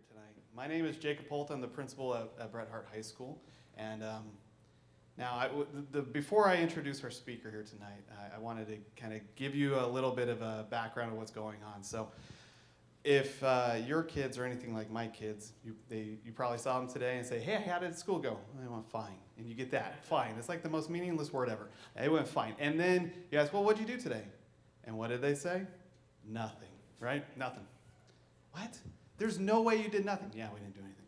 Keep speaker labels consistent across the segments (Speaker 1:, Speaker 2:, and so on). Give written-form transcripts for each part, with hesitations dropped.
Speaker 1: tonight. My name is Jacob Holt. I'm the principal at Bret Harte High School. And before I introduce our speaker here tonight, I wanted to kind of give you a little bit of a background of what's going on. So if your kids are anything like my kids, you probably saw them today and say, hey, how did school go? And they went, fine. And you get that, fine. It's like the most meaningless word ever. They went, fine. And then you ask, well, what'd you do today? And what did they say? Nothing, right? Nothing. What? There's no way you did nothing. Yeah, we didn't do anything.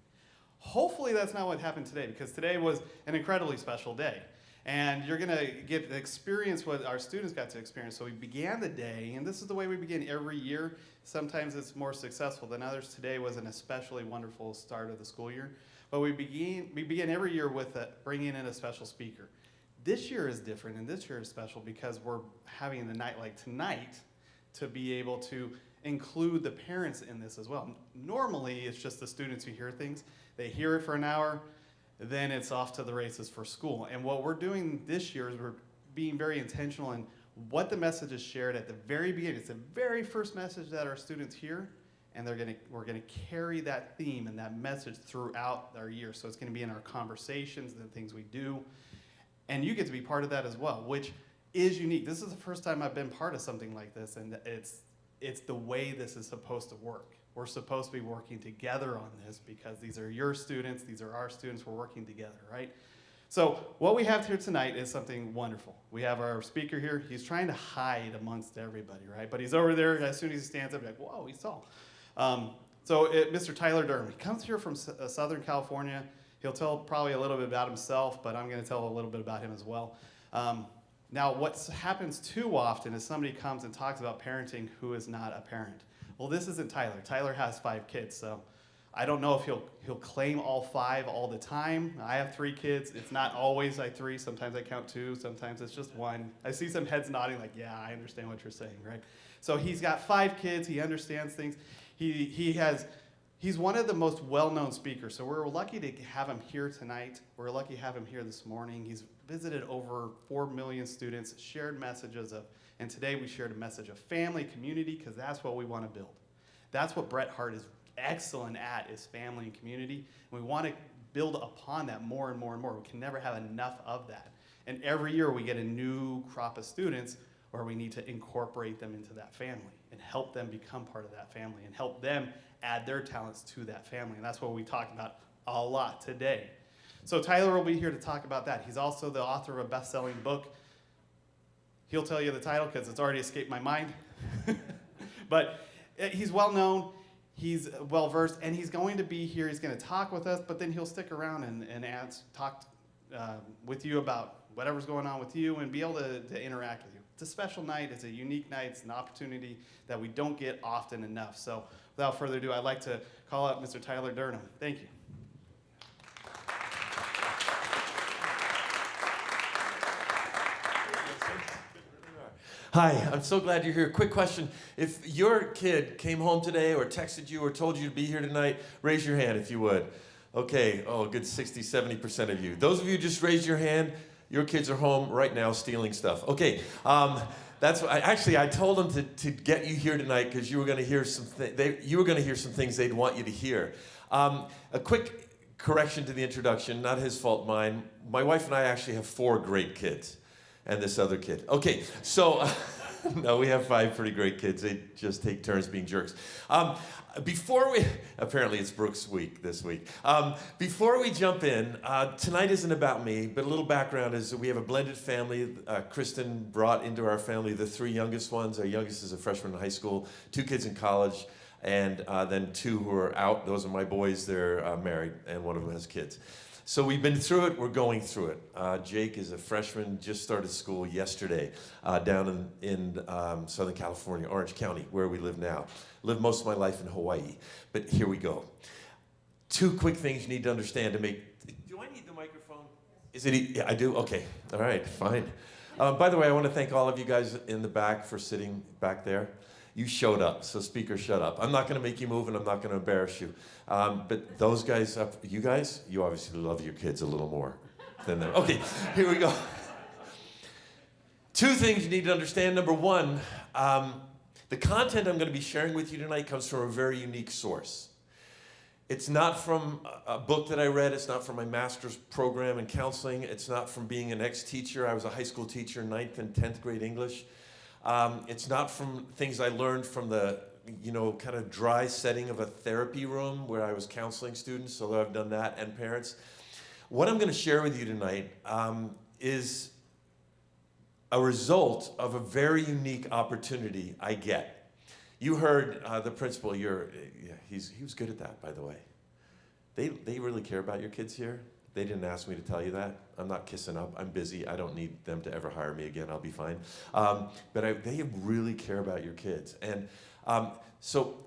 Speaker 1: Hopefully that's not what happened today, because today was an incredibly special day. And you're going to get to experience what our students got to experience. So we began the day, and this is the way we begin every year. Sometimes it's more successful than others. Today was an especially wonderful start of the school year. But we begin every year with bringing in a special speaker. This year is different, and this year is special because we're having a night like tonight to be able to include the parents in this as well. Normally, it's just the students who hear things. They hear it for an hour, then it's off to the races for school. And what we're doing this year is we're being very intentional in what the message is shared at the very beginning. It's the very first message that our students hear, and we're gonna carry that theme and that message throughout our year. So it's gonna be in our conversations and the things we do. And you get to be part of that as well, which is unique. This is the first time I've been part of something like this, and it's the way this is supposed to work. We're supposed to be working together on this because these are your students, these are our students, we're working together, right? So what we have here tonight is something wonderful. We have our speaker here. He's trying to hide amongst everybody, right? But he's over there. As soon as he stands up, you're like, whoa, he's tall. Mr. Tyler Durman, he comes here from Southern California. He'll tell probably a little bit about himself, but I'm going to tell a little bit about him as well. Now, what happens too often is somebody comes and talks about parenting who is not a parent. Well, this isn't Tyler. Tyler has 5 kids, so I don't know if he'll claim all 5 all the time. I have 3 kids. It's not always 3. Sometimes I count 2. Sometimes it's just 1. I see some heads nodding like, yeah, I understand what you're saying, right? So he's got 5 kids. He understands things. He's one of the most well-known speakers, so we're lucky to have him here tonight. We're lucky to have him here this morning. He's visited over 4 million students, shared messages and today we shared a message of family, community, because that's what we want to build. That's what Bret Harte is excellent at, is family and community. And we want to build upon that more and more and more. We can never have enough of that. And every year we get a new crop of students where we need to incorporate them into that family and help them become part of that family and help them add their talents to that family. And that's what we talked about a lot today. So Tyler will be here to talk about that. He's also the author of a best-selling book. He'll tell you the title because it's already escaped my mind. But he's well-known, he's well-versed, and he's going to be here. He's going to talk with us, but then he'll stick around and talk with you about whatever's going on with you and be able to interact with you. It's a special night. It's a unique night. It's an opportunity that we don't get often enough. So without further ado, I'd like to call out Mr. Tyler Durman. Thank you.
Speaker 2: Hi, I'm so glad you're here. Quick question. If your kid came home today or texted you or told you to be here tonight, raise your hand if you would. Okay, oh, a good 60, 70% of you. Those of you who just raised your hand, your kids are home right now stealing stuff. Okay, I told them to get you here tonight because you were going to hear some things they'd want you to hear. A quick correction to the introduction, not his fault, mine. My wife and I actually have 4 great kids. And this other kid. Okay, so, no, we have 5 pretty great kids. They just take turns being jerks. Apparently it's Brooks' week this week. Before we jump in, tonight isn't about me, but a little background is that we have a blended family. Kristen brought into our family the 3 youngest ones. Our youngest is a freshman in high school, 2 kids in college, and then 2 who are out. Those are my boys. They're married, and one of them has kids. So we've been through it, we're going through it. Jake is a freshman, just started school yesterday down in Southern California, Orange County, where we live now. Lived most of my life in Hawaii, but here we go. 2 quick things you need to understand to make, do I need the microphone? Yeah, I do, okay, all right, fine. By the way, I want to thank all of you guys in the back for sitting back there. You showed up, so speaker, shut up. I'm not going to make you move and I'm not going to embarrass you. But those guys, you obviously love your kids a little more than them. Okay, here we go. 2 things you need to understand. Number 1, the content I'm going to be sharing with you tonight comes from a very unique source. It's not from a book that I read. It's not from my master's program in counseling. It's not from being an ex-teacher. I was a high school teacher, 9th and 10th grade English. It's not from things I learned from the, kind of dry setting of a therapy room where I was counseling students, although I've done that, and parents. What I'm going to share with you tonight is a result of a very unique opportunity I get. You heard the principal. He was good at that, by the way. They really care about your kids here. They didn't ask me to tell you that. I'm not kissing up. I'm busy. I don't need them to ever hire me again. I'll be fine. They really care about your kids. And so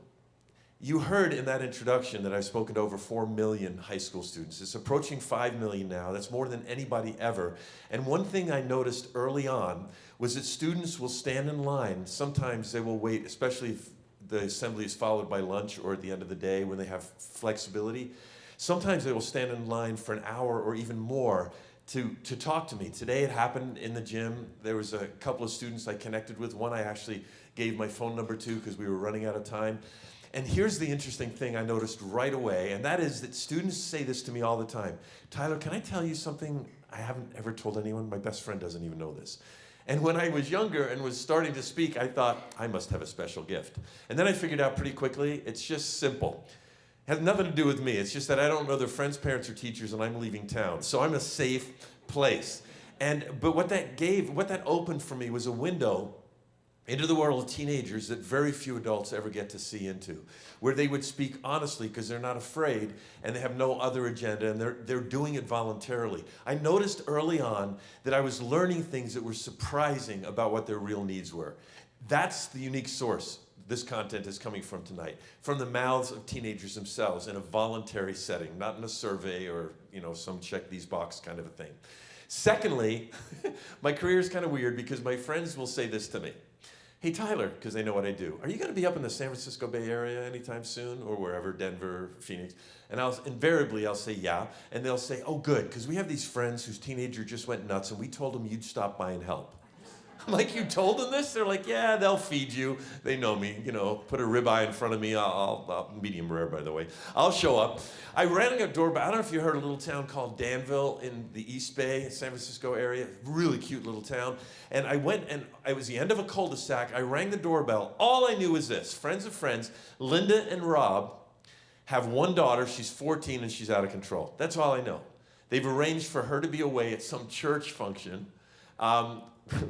Speaker 2: you heard in that introduction that I've spoken to over 4 million high school students. It's approaching 5 million now. That's more than anybody ever. And one thing I noticed early on was that students will stand in line. Sometimes they will wait, especially if the assembly is followed by lunch or at the end of the day when they have flexibility. Sometimes they will stand in line for an hour or even more to talk to me. Today it happened in the gym. There was a couple of students I connected with. One I actually gave my phone number to because we were running out of time. And here's the interesting thing I noticed right away, and that is that students say this to me all the time. Tyler, can I tell you something I haven't ever told anyone? My best friend doesn't even know this. And when I was younger and was starting to speak, I thought, I must have a special gift. And then I figured out pretty quickly, it's just simple. It has nothing to do with me. It's just that I don't know their friends, parents, or teachers, and I'm leaving town. So I'm a safe place. But what that opened for me was a window into the world of teenagers that very few adults ever get to see into, where they would speak honestly because they're not afraid and they have no other agenda and they're doing it voluntarily. I noticed early on that I was learning things that were surprising about what their real needs were. That's the unique source this content is coming from tonight, from the mouths of teenagers themselves in a voluntary setting, not in a survey or some check these box kind of a thing. Secondly, my career is kind of weird because my friends will say this to me. Hey, Tyler, because they know what I do. Are you going to be up in the San Francisco Bay Area anytime soon or wherever, Denver, Phoenix? And I'll say, yeah. And they'll say, oh, good, because we have these friends whose teenager just went nuts and we told them you'd stop by and help. I'm like, you told them this? They're like, yeah, they'll feed you. They know me, put a ribeye in front of me. I'll medium rare, by the way. I'll show up. I rang a doorbell. I don't know if you heard of a little town called Danville in the East Bay, San Francisco area. Really cute little town. And I went, and it was the end of a cul-de-sac. I rang the doorbell. All I knew was this, friends of friends, Linda and Rob have one daughter. She's 14 and she's out of control. That's all I know. They've arranged for her to be away at some church function.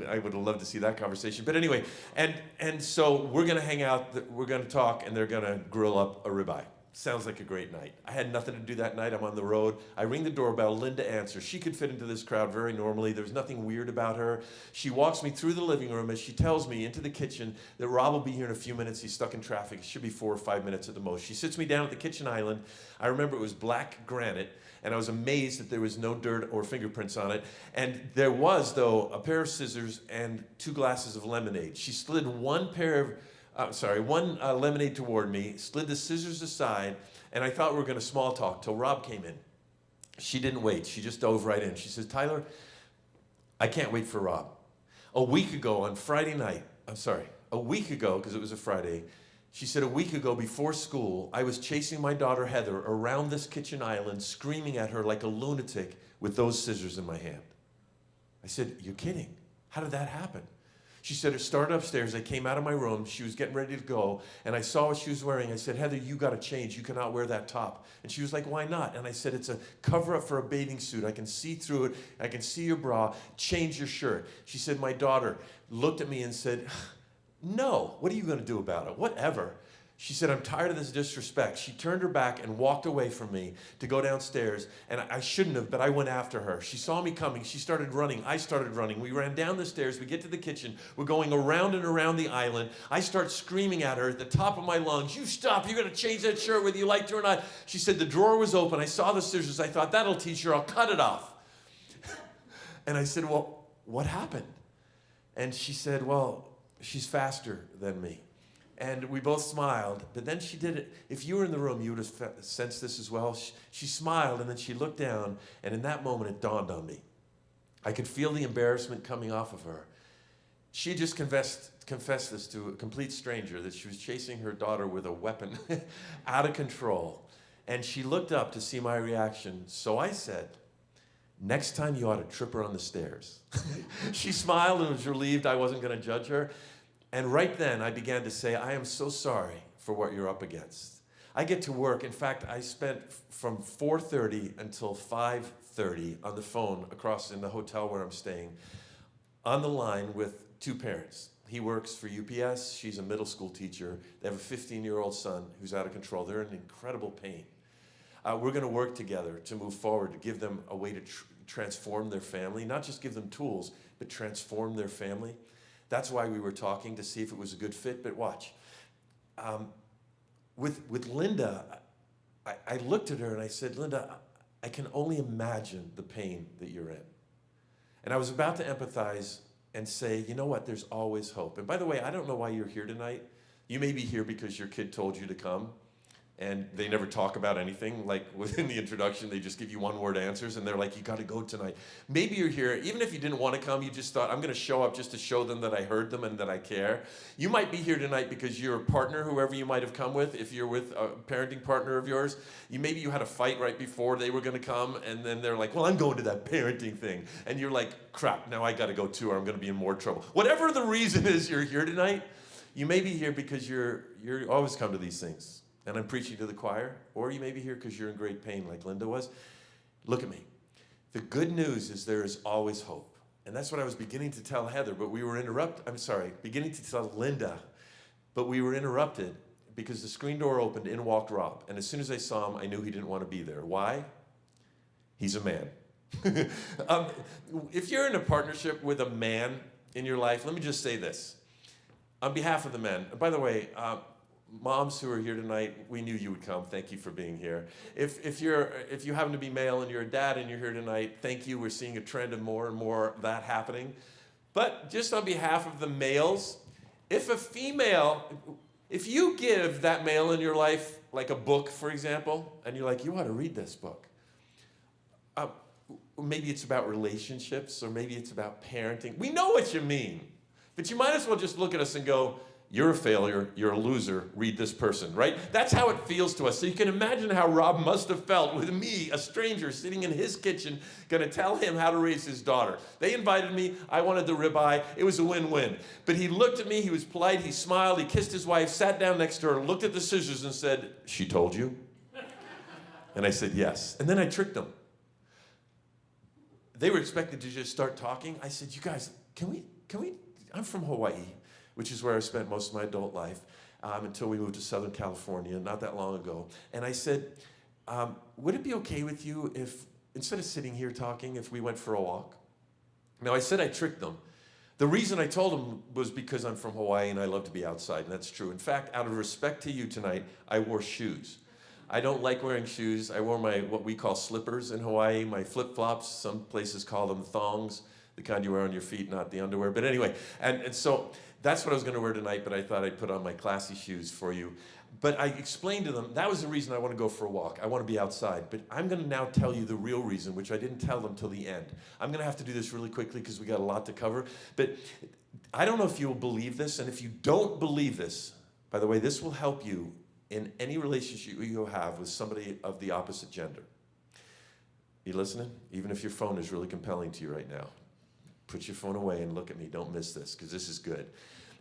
Speaker 2: I would have loved to see that conversation. But anyway, and so we're going to hang out, we're going to talk, and they're going to grill up a ribeye. Sounds like a great night. I had nothing to do that night. I'm on the road. I ring the doorbell. Linda answers. She could fit into this crowd very normally. There's nothing weird about her. She walks me through the living room as she tells me into the kitchen that Rob will be here in a few minutes. He's stuck in traffic. It should be 4 or 5 minutes at the most. She sits me down at the kitchen island. I remember it was black granite, and I was amazed that there was no dirt or fingerprints on it. And there was, though, a pair of scissors and 2 glasses of lemonade. She slid one lemonade toward me, slid the scissors aside, and I thought we were going to small talk till Rob came in. She didn't wait. She just dove right in. She says, Tyler, I can't wait for Rob. A week ago, because it was a Friday, she said, a week ago before school, I was chasing my daughter Heather around this kitchen island, screaming at her like a lunatic with those scissors in my hand. I said, you're kidding. How did that happen? She said, it started upstairs. I came out of my room. She was getting ready to go, and I saw what she was wearing. I said, Heather, you got to change. You cannot wear that top. And she was like, why not? And I said, it's a cover-up for a bathing suit. I can see through it. I can see your bra. Change your shirt. She said, my daughter looked at me and said, no, what are you going to do about it? Whatever. She said, I'm tired of this disrespect. She turned her back and walked away from me to go downstairs, and I shouldn't have, but I went after her. She saw me coming. She started running. I started running. We ran down the stairs. We get to the kitchen. We're going around and around the island. I start screaming at her at the top of my lungs, you stop. You're going to change that shirt whether you like to or not. She said the drawer was open. I saw the scissors. I thought, that'll teach her. I'll cut it off. And I said, well, what happened? And she said, well, she's faster than me. And we both smiled, but then she did it. If you were in the room, you would have sensed this as well. She smiled, and then she looked down, and in that moment, it dawned on me. I could feel the embarrassment coming off of her. She just confessed this to a complete stranger, that she was chasing her daughter with a weapon out of control. And she looked up to see my reaction. So I said, next time you ought to trip her on the stairs. She smiled and was relieved I wasn't going to judge her. And right then I began to say, I am so sorry for what you're up against. I get to work. In fact, I spent from 4:30 until 5:30 on the phone across in the hotel where I'm staying, on the line with two parents. He works for UPS. She's a middle school teacher. They have a 15-year-old son who's out of control. They're in incredible pain. We're going to work together to move forward, to give them a way to transform their family, not just give them tools, but transform their family. That's why we were talking, to see if it was a good fit. But watch. With Linda, I looked at her and I said, Linda, I can only imagine the pain that you're in. And I was about to empathize and say, you know what, there's always hope. And by the way, I don't know why you're here tonight. You may be here because your kid told you to come, and they never talk about anything. Like within the introduction, they just give you one-word answers, and they're like, you got to go tonight. Maybe you're here, even if you didn't want to come, you just thought, I'm going to show up just to show them that I heard them and that I care. You might be here tonight because you're a partner, whoever you might have come with. If you're with a parenting partner of yours, maybe you had a fight right before they were going to come, and then they're like, well, I'm going to that parenting thing. And you're like, crap, now I got to go too, or I'm going to be in more trouble. Whatever the reason is you're here tonight, you may be here because you're always come to these things. And I'm preaching to the choir, or you may be here because you're in great pain like Linda was. Look at me. The good news is there is always hope. And that's what I was beginning to tell Heather, but we were beginning to tell Linda, but we were interrupted because the screen door opened, in walked Rob. And as soon as I saw him, I knew he didn't want to be there. Why? He's a man. If you're in a partnership with a man in your life, let me just say this. On behalf of the men, and by the way, moms who are here tonight, we knew you would come. Thank you for being here. If you happen to be male and you're a dad and you're here tonight, thank you. We're seeing a trend of more and more of that happening. But just on behalf of the males, if you give that male in your life like a book, for example, and you're like, you ought to read this book. Maybe it's about relationships, or maybe it's about parenting. We know what you mean, but you might as well just look at us and go, you're a failure, you're a loser, read this person, right? That's how it feels to us. So you can imagine how Rob must have felt with me, a stranger, sitting in his kitchen, gonna tell him how to raise his daughter. They invited me, I wanted the ribeye, it was a win-win. But he looked at me, he was polite, he smiled, he kissed his wife, sat down next to her, looked at the scissors and said, she told you? And I said, yes. And then I tricked them. They were expected to just start talking. I said, you guys, can we, I'm from Hawaii, which is where I spent most of my adult life, until we moved to Southern California not that long ago. And I said, would it be okay with you if, instead of sitting here talking, if we went for a walk? Now, I said I tricked them. The reason I told them was because I'm from Hawaii and I love to be outside, and that's true. In fact, out of respect to you tonight, I wore shoes. I don't like wearing shoes. I wore my, what we call slippers in Hawaii, my flip-flops. Some places call them thongs, the kind you wear on your feet, not the underwear. But anyway, and so that's what I was going to wear tonight, but I thought I'd put on my classy shoes for you. But I explained to them, that was the reason I want to go for a walk. I want to be outside. But I'm going to now tell you the real reason, which I didn't tell them till the end. I'm going to have to do this really quickly because we got a lot to cover. But I don't know if you'll believe this, and if you don't believe this, by the way, this will help you in any relationship you have with somebody of the opposite gender. You listening? Even if your phone is really compelling to you right now, put your phone away and look at me. Don't miss this, because this is good.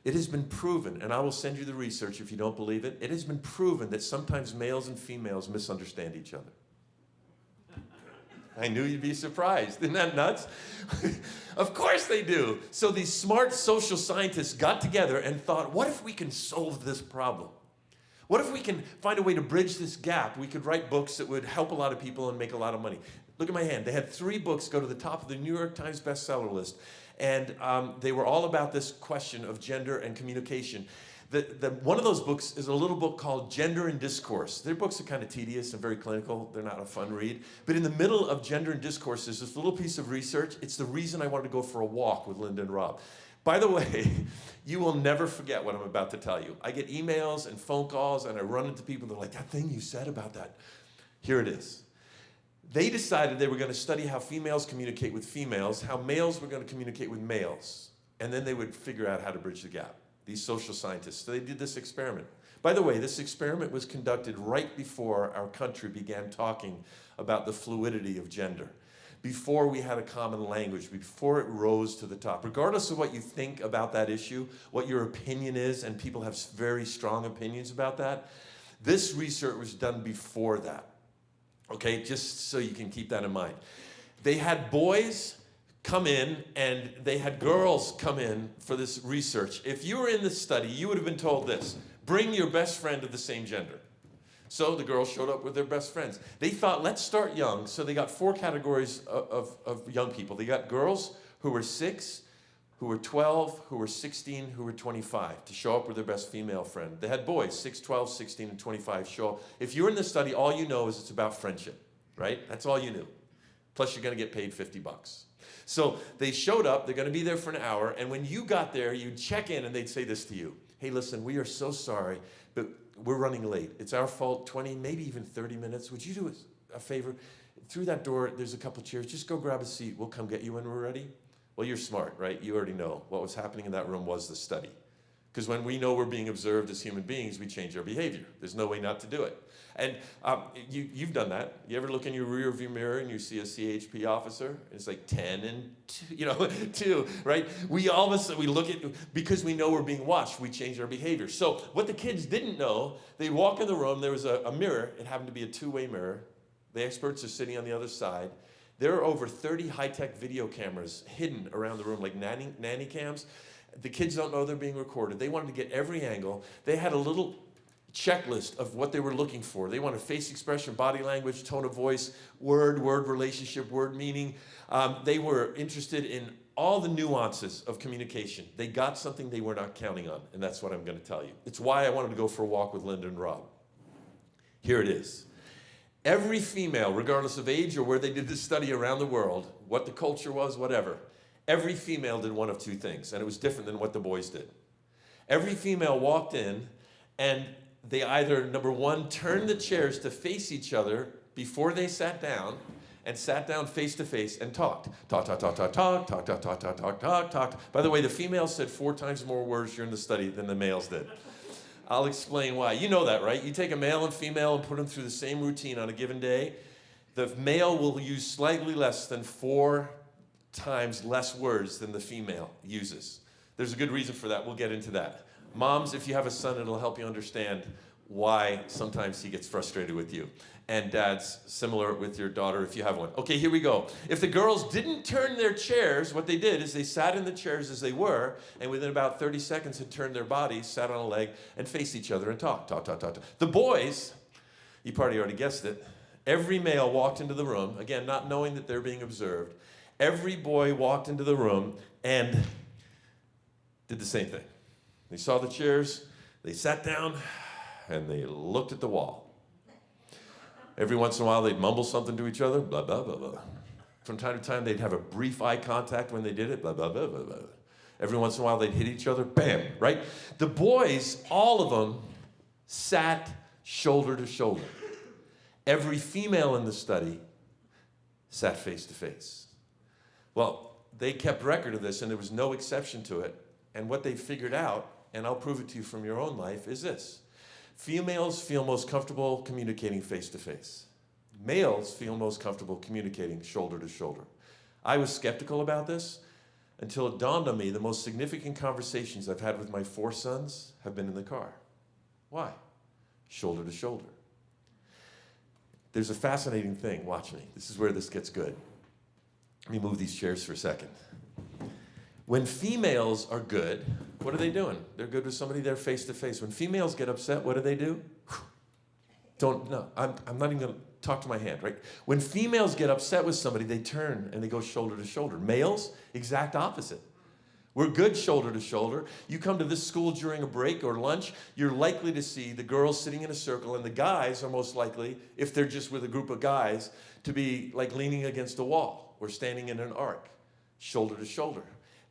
Speaker 2: It has been proven, and I will send you the research if you don't believe it. It has been proven that sometimes males and females misunderstand each other. I knew you'd be surprised. Isn't that nuts? Of course they do. So these smart social scientists got together and thought, what if we can solve this problem? What if we can find a way to bridge this gap? We could write books that would help a lot of people and make a lot of money. Look at my hand. They had 3 books go to the top of the New York Times bestseller list. And they were all about this question of gender and communication. One of those books is a little book called Gender and Discourse. Their books are kind of tedious and very clinical. They're not a fun read. But in the middle of Gender and Discourse is this little piece of research. It's the reason I wanted to go for a walk with Linda and Rob. By the way, you will never forget what I'm about to tell you. I get emails and phone calls, and I run into people, they're like, that thing you said about that. Here it is. They decided they were going to study how females communicate with females, how males were going to communicate with males, and then they would figure out how to bridge the gap, these social scientists. So they did this experiment. By the way, this experiment was conducted right before our country began talking about the fluidity of gender, before we had a common language, before it rose to the top. Regardless of what you think about that issue, what your opinion is, and people have very strong opinions about that, this research was done before that. Okay, just so you can keep that in mind. They had boys come in and they had girls come in for this research. If you were in this study, you would have been told this: bring your best friend of the same gender. So the girls showed up with their best friends. They thought, let's start young. So they got 4 categories of young people. They got girls who were 6, who were 12, who were 16, who were 25 to show up with their best female friend. They had boys, 6, 12, 16, and 25 show up. If you're in this study, all you know is it's about friendship, right? That's all you knew. Plus you're gonna get paid $50. So they showed up, they're gonna be there for an hour, and when you got there, you'd check in and they'd say this to you: hey, listen, we are so sorry, but we're running late. It's our fault, 20, maybe even 30 minutes. Would you do us a favor? Through that door, there's a couple chairs. Just go grab a seat. We'll come get you when we're ready. Well, you're smart, right? You already know what was happening in that room was the study. Because when we know we're being observed as human beings, we change our behavior. There's no way not to do it. And you've done that. You ever look in your rear view mirror and you see a CHP officer? And it's like 10 and 2, right? We all of a sudden, we look at, because we know we're being watched, we change our behavior. So what the kids didn't know, they walk in the room, there was a mirror. It happened to be a 2-way mirror. The experts are sitting on the other side. There are over 30 high-tech video cameras hidden around the room, like nanny cams. The kids don't know they're being recorded. They wanted to get every angle. They had a little checklist of what they were looking for. They wanted face expression, body language, tone of voice, word relationship, word meaning. They were interested in all the nuances of communication. They got something they were not counting on, and that's what I'm going to tell you. It's why I wanted to go for a walk with Linda and Rob. Here it is. Every female, regardless of age or where they did this study around the world, what the culture was, whatever, every female did one of 2 things, and it was different than what the boys did. Every female walked in, and they either, number 1, turned the chairs to face each other before they sat down, and sat down face to face and talked. Talk, talk, talk, talk, talk, talk, talk, talk, talk, talk, talk, talk. By the way, the females said 4 times more words during the study than the males did. I'll explain why. You know that, right? You take a male and female and put them through the same routine on a given day. The male will use slightly less than 4 times less words than the female uses. There's a good reason for that. We'll get into that. Moms, if you have a son, it'll help you understand why sometimes he gets frustrated with you. And dads, similar with your daughter if you have one. Okay, here we go. If the girls didn't turn their chairs, what they did is they sat in the chairs as they were, and within about 30 seconds had turned their bodies, sat on a leg, and faced each other and talked, talk, talk, talk, talk. The boys, you probably already guessed it, every male walked into the room, again, not knowing that they're being observed. Every boy walked into the room and did the same thing. They saw the chairs, they sat down, and they looked at the wall. Every once in a while, they'd mumble something to each other, blah, blah, blah, blah. From time to time, they'd have a brief eye contact when they did it, blah, blah, blah, blah, blah. Every once in a while, they'd hit each other, bam, right? The boys, all of them, sat shoulder to shoulder. Every female in the study sat face to face. Well, they kept record of this, and there was no exception to it. And what they figured out, and I'll prove it to you from your own life, is this. Females feel most comfortable communicating face to face. Males feel most comfortable communicating shoulder to shoulder. I was skeptical about this until it dawned on me the most significant conversations I've had with my 4 sons have been in the car. Why? Shoulder to shoulder. There's a fascinating thing. Watch me. This is where this gets good. Let me move these chairs for a second. When females are good, what are they doing? They're good with somebody there face to face. When females get upset, what do? I'm not even going to talk to my hand, right? When females get upset with somebody, they turn and they go shoulder to shoulder. Males, exact opposite. We're good shoulder to shoulder. You come to this school during a break or lunch, you're likely to see the girls sitting in a circle, and the guys are most likely, if they're just with a group of guys, to be like leaning against a wall or standing in an arc, shoulder to shoulder.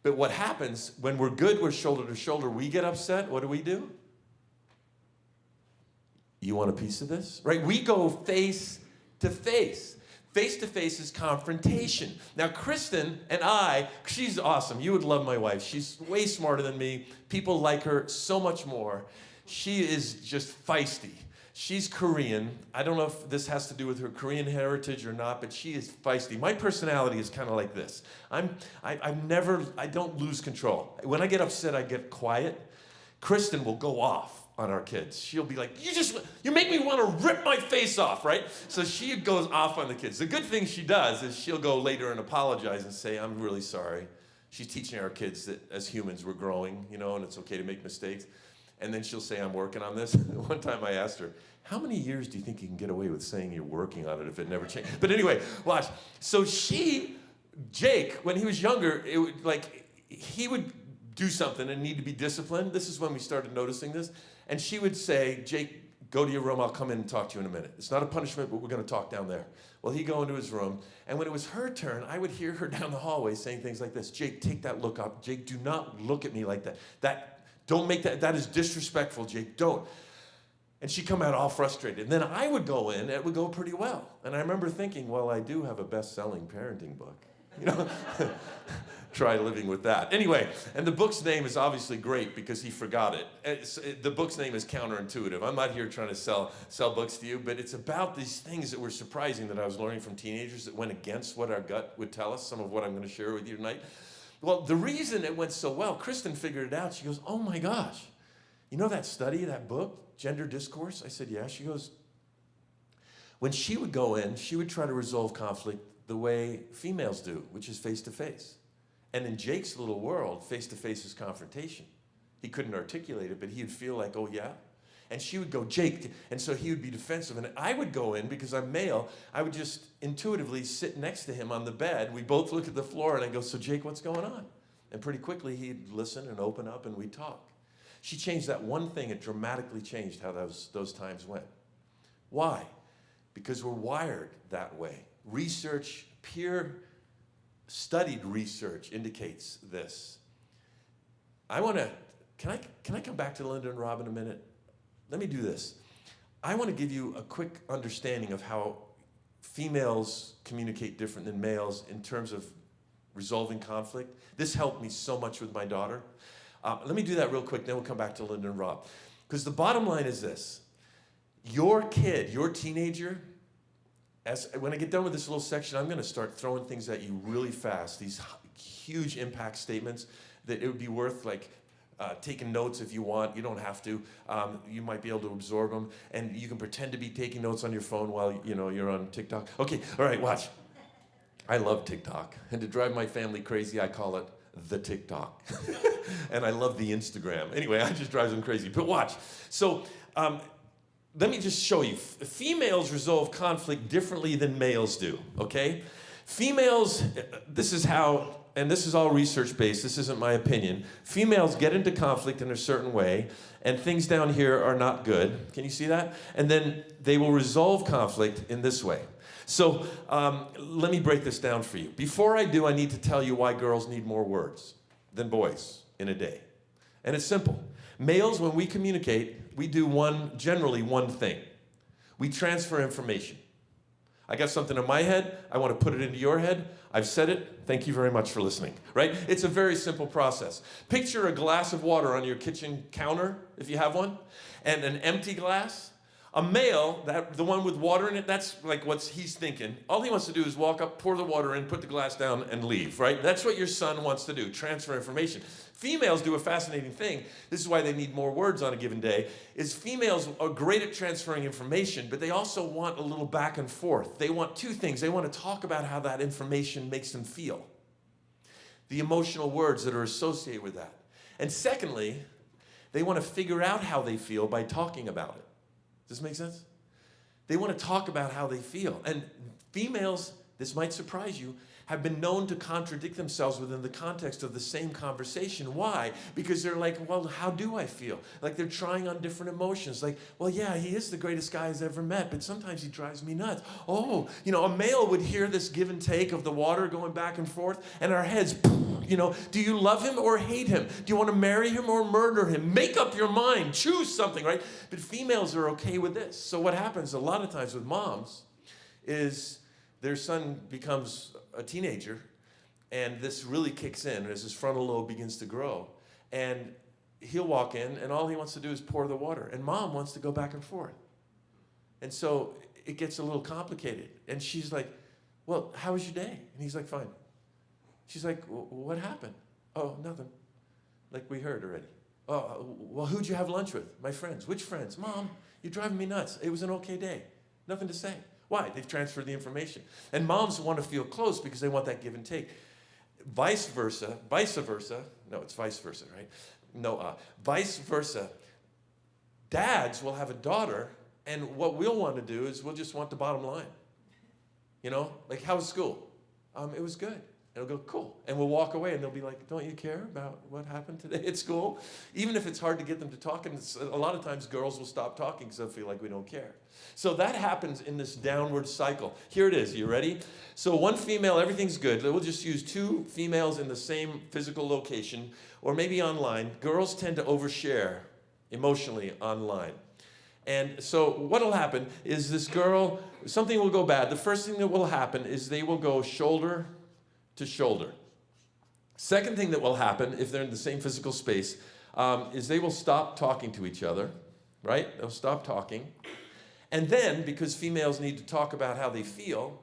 Speaker 2: But what happens when we're good, we're shoulder to shoulder, we get upset, what do? You want a piece of this? Right? We go face to face. Face to face is confrontation. Now, Kristen and I, she's awesome. You would love my wife. She's way smarter than me. People like her so much more. She is just feisty. She's Korean. I don't know if this has to do with her Korean heritage or not, but she is feisty. My personality is kind of like this. I don't lose control. When I get upset, I get quiet. Kristen will go off on our kids. She'll be like, you make me want to rip my face off, right? So she goes off on the kids. The good thing she does is she'll go later and apologize and say, I'm really sorry. She's teaching our kids that as humans we're growing, and it's okay to make mistakes. And then she'll say, I'm working on this. One time I asked her, how many years do you think you can get away with saying you're working on it if it never changed? But anyway, watch. So Jake, when he was younger, he would do something and need to be disciplined. This is when we started noticing this. And she would say, Jake, go to your room. I'll come in and talk to you in a minute. It's not a punishment, but we're going to talk down there. Well, he'd go into his room. And when it was her turn, I would hear her down the hallway saying things like this. Jake, take that look up. Jake, do not look at me like that. Don't make that is disrespectful, Jake, don't. And she'd come out all frustrated. And then I would go in, and it would go pretty well. And I remember thinking, well, I do have a best-selling parenting book. Try living with that. Anyway, and the book's name is obviously great because he forgot it. The book's name is Counterintuitive. I'm not here trying to sell books to you, but it's about these things that were surprising that I was learning from teenagers that went against what our gut would tell us, some of what I'm going to share with you tonight. Well, the reason it went so well, Kristen figured it out. She goes, oh my gosh, you know that study, that book, Gender Discourse? I said, yeah. She goes, when she would go in, she would try to resolve conflict the way females do, which is face-to-face. And in Jake's little world, face-to-face is confrontation. He couldn't articulate it, but he'd feel like, oh yeah? And she would go, Jake, and so he would be defensive. And I would go in, because I'm male, I would just intuitively sit next to him on the bed. We both look at the floor, and I go, so Jake, what's going on? And pretty quickly, he'd listen and open up, and we'd talk. She changed that one thing. It dramatically changed how those times went. Why? Because we're wired that way. Research, peer studied research indicates this. Can I come back to Linda and Rob in a minute? Let me do this. I want to give you a quick understanding of how females communicate different than males in terms of resolving conflict. This helped me so much with my daughter. Let me do that real quick, then we'll come back to Linda and Rob. Because the bottom line is this. Your kid, your teenager, when I get done with this little section, I'm going to start throwing things at you really fast, these huge impact statements that it would be worth taking notes if you want. You don't have to. You might be able to absorb them, and you can pretend to be taking notes on your phone while you're on TikTok. Okay, all right, watch. I love TikTok, and to drive my family crazy, I call it the TikTok. And I love the Instagram. Anyway, I just drives them crazy. But watch. So let me just show you. Females resolve conflict differently than males do, okay? Females, this is how, and this is all research-based, this isn't my opinion. Females get into conflict in a certain way, and things down here are not good. Can you see that? And then they will resolve conflict in this way. So let me break this down for you. Before I do, I need to tell you why girls need more words than boys in a day. And it's simple. Males, when we communicate, we do generally one thing. We transfer information. I got something in my head, I want to put it into your head. I've said it, thank you very much for listening, right? It's a very simple process. Picture a glass of water on your kitchen counter, if you have one, and an empty glass. A male, the one with water in it, that's like what he's thinking. All he wants to do is walk up, pour the water in, put the glass down, and leave, right? That's what your son wants to do, transfer information. Females do a fascinating thing. This is why they need more words on a given day, is females are great at transferring information, but they also want a little back and forth. They want two things. They want to talk about how that information makes them feel, the emotional words that are associated with that. And secondly, they want to figure out how they feel by talking about it. Does this make sense? They want to talk about how they feel. And females, this might surprise you, have been known to contradict themselves within the context of the same conversation. Why? Because they're like, well, how do I feel? Like they're trying on different emotions. Like, well, yeah, he is the greatest guy I've ever met, but sometimes he drives me nuts. Oh, a male would hear this give and take of the water going back and forth, and our heads, do you love him or hate him? Do you want to marry him or murder him? Make up your mind. Choose something, right? But females are okay with this. So what happens a lot of times with moms is their son becomes a teenager, and this really kicks in as his frontal lobe begins to grow. And he'll walk in, and all he wants to do is pour the water. And mom wants to go back and forth. And so it gets a little complicated. And she's like, well, how was your day? And he's like, fine. She's like, what happened? Oh, nothing. Like we heard already. Oh, well, who'd you have lunch with? My friends. Which friends? Mom, you're driving me nuts. It was an okay day. Nothing to say. Why? They've transferred the information. And moms want to feel close because they want that give and take. Vice versa. No, it's vice versa, right? No, vice versa. Dads will have a daughter, and what we'll want to do is we'll just want the bottom line. You know, like, how was school? It was good. And we'll go, cool. And we'll walk away, and they'll be like, don't you care about what happened today at school? Even if it's hard to get them to talk, and a lot of times girls will stop talking because they'll feel like we don't care. So that happens in this downward cycle. Here it is. You ready? So one female, everything's good. We'll just use two females in the same physical location, or maybe online. Girls tend to overshare emotionally online. And so what will happen is this girl, something will go bad. The first thing that will happen is they will go shoulder to shoulder. Second thing that will happen if they're in the same physical space is they will stop talking to each other, right? They'll stop talking. And then, because females need to talk about how they feel,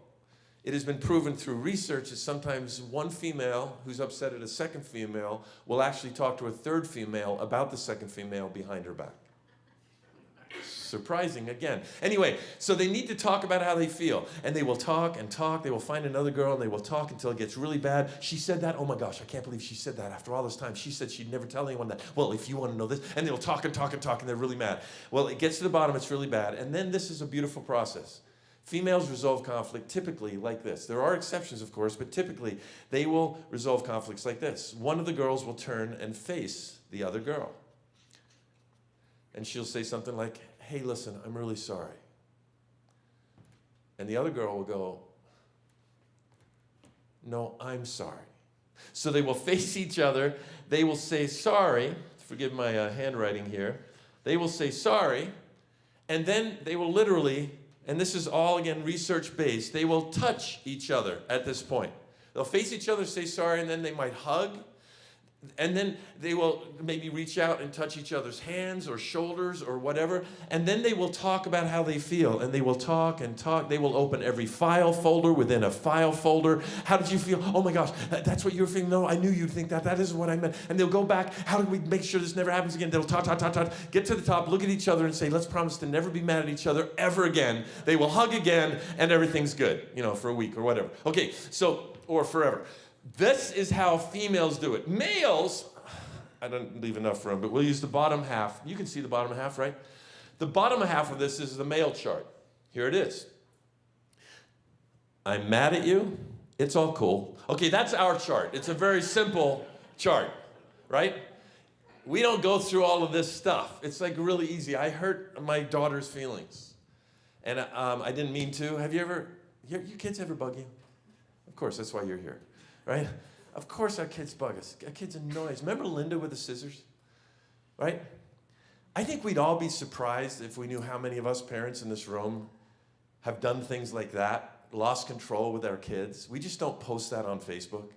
Speaker 2: it has been proven through research that sometimes one female who's upset at a second female will actually talk to a third female about the second female behind her back. Surprising again. Anyway, so they need to talk about how they feel. And they will talk and talk. They will find another girl and they will talk until it gets really bad. She said that. Oh my gosh, I can't believe she said that after all this time. She said she'd never tell anyone that. Well, if you want to know this. And they'll talk and talk and talk and they're really mad. Well, it gets to the bottom. It's really bad. And then this is a beautiful process. Females resolve conflict typically like this. There are exceptions, of course, but typically they will resolve conflicts like this. One of the girls will turn and face the other girl. And she'll say something like, hey, listen, I'm really sorry. And the other girl will go, no, I'm sorry. So they will face each other. They will say sorry. Forgive my handwriting here. They will say sorry. And then they will literally, and this is all, again, research-based, they will touch each other at this point. They'll face each other, say sorry, and then they might hug. And then they will maybe reach out and touch each other's hands or shoulders or whatever. And then they will talk about how they feel. And they will talk and talk. They will open every file folder within a file folder. How did you feel? Oh my gosh, that's what you're feeling? No, I knew you'd think that. That isn't what I meant. And they'll go back. How do we make sure this never happens again? They'll talk, get to the top, look at each other and say, let's promise to never be mad at each other ever again. They will hug again and everything's good, for a week or whatever. Okay, so, or forever. This is how females do it. Males, I don't leave enough room, but we'll use the bottom half. You can see the bottom half, right? The bottom half of this is the male chart. Here it is. I'm mad at you. It's all cool. Okay, that's our chart. It's a very simple chart, right? We don't go through all of this stuff. It's like really easy. I hurt my daughter's feelings. And I didn't mean to. Have you ever, your kids ever bug you? Of course, that's why you're here. Right? Of course our kids bug us. Our kids annoy us. Remember Linda with the scissors? Right? I think we'd all be surprised if we knew how many of us parents in this room have done things like that, lost control with our kids. We just don't post that on Facebook.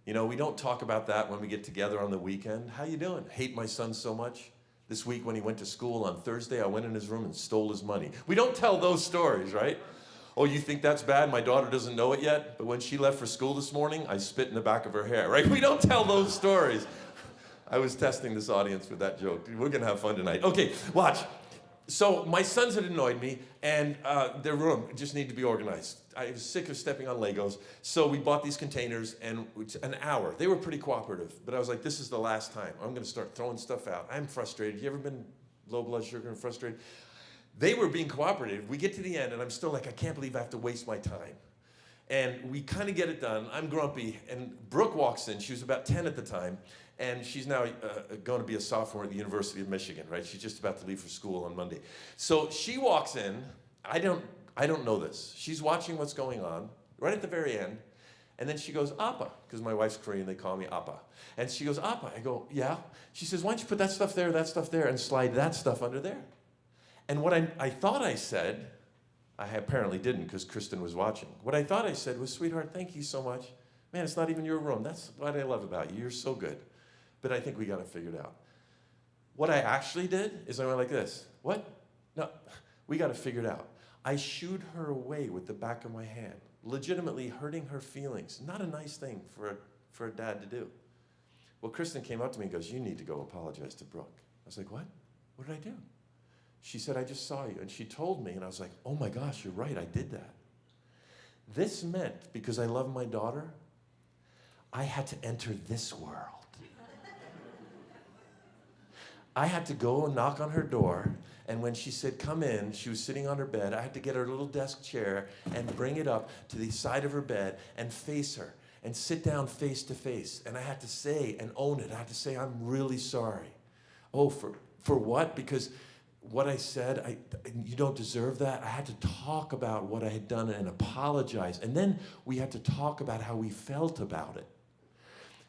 Speaker 2: We don't talk about that when we get together on the weekend. How you doing? Hate my son so much. This week when he went to school on Thursday, I went in his room and stole his money. We don't tell those stories, right? Oh, you think that's bad? My daughter doesn't know it yet, but when she left for school this morning, I spit in the back of her hair, right? We don't tell those stories. I was testing this audience with that joke. We're going to have fun tonight. Okay, watch. So my sons had annoyed me, and their room just needed to be organized. I was sick of stepping on Legos, so we bought these containers, and an hour. They were pretty cooperative, but I was like, this is the last time. I'm going to start throwing stuff out. I'm frustrated. You ever been low blood sugar and frustrated? They were being cooperative. We get to the end, and I'm still like, I can't believe I have to waste my time. And we kind of get it done. I'm grumpy, and Brooke walks in. She was about 10 at the time, and she's now going to be a sophomore at the University of Michigan, right? She's just about to leave for school on Monday. So she walks in. I don't know this. She's watching what's going on right at the very end, and then she goes, Appa, because my wife's Korean. They call me Appa. And she goes, Appa. I go, yeah. She says, why don't you put that stuff there, and slide that stuff under there? And what I thought I said, I apparently didn't because Kristen was watching. What I thought I said was, sweetheart, thank you so much. Man, it's not even your room. That's what I love about you. You're so good. But I think we got it figured out. What I actually did is I went like this. What? No, we got to figure it out. I shooed her away with the back of my hand, legitimately hurting her feelings. Not a nice thing for a dad to do. Well, Kristen came up to me and goes, you need to go apologize to Brooke. I was like, what? What did I do? She said, I just saw you. And she told me, and I was like, oh my gosh, you're right, I did that. This meant, because I love my daughter, I had to enter this world. I had to go and knock on her door, and when she said, come in, she was sitting on her bed. I had to get her little desk chair and bring it up to the side of her bed and face her and sit down face to face. And I had to say and own it. I had to say, I'm really sorry. Oh, for what? Because what I said, you don't deserve that. I had to talk about what I had done and apologize. And then we had to talk about how we felt about it.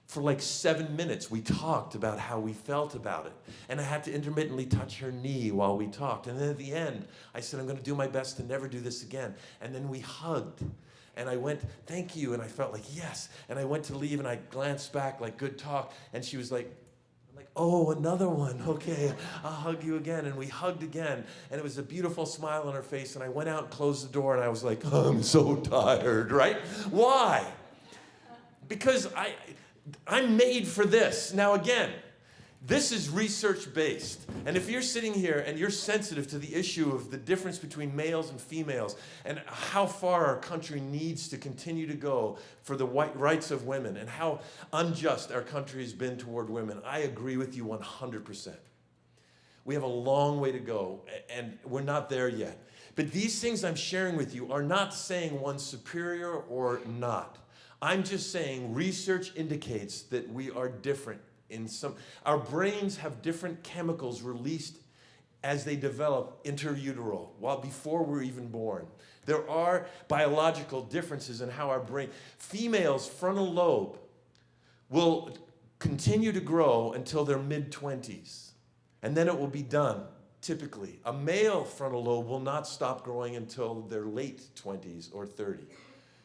Speaker 2: For like 7 minutes, we talked about how we felt about it. And I had to intermittently touch her knee while we talked. And then at the end, I said, I'm going to do my best to never do this again. And then we hugged. And I went, thank you. And I felt like, yes. And I went to leave, and I glanced back like, good talk. And she was like, oh, another one. Okay, I'll hug you again. And we hugged again. And it was a beautiful smile on her face. And I went out and closed the door, and I was like, I'm so tired, right? Why? Because I'm made for this. Now again, this is research-based. And if you're sitting here and you're sensitive to the issue of the difference between males and females and how far our country needs to continue to go for the rights of women and how unjust our country has been toward women, I agree with you 100%. We have a long way to go, and we're not there yet. But these things I'm sharing with you are not saying one's superior or not. I'm just saying research indicates that we are different in some. Our brains have different chemicals released as they develop intrauteral, while before we're even born. There are biological differences in how our brain. Females' frontal lobe will continue to grow until their mid-20s, and then it will be done, typically. A male frontal lobe will not stop growing until their late 20s or 30,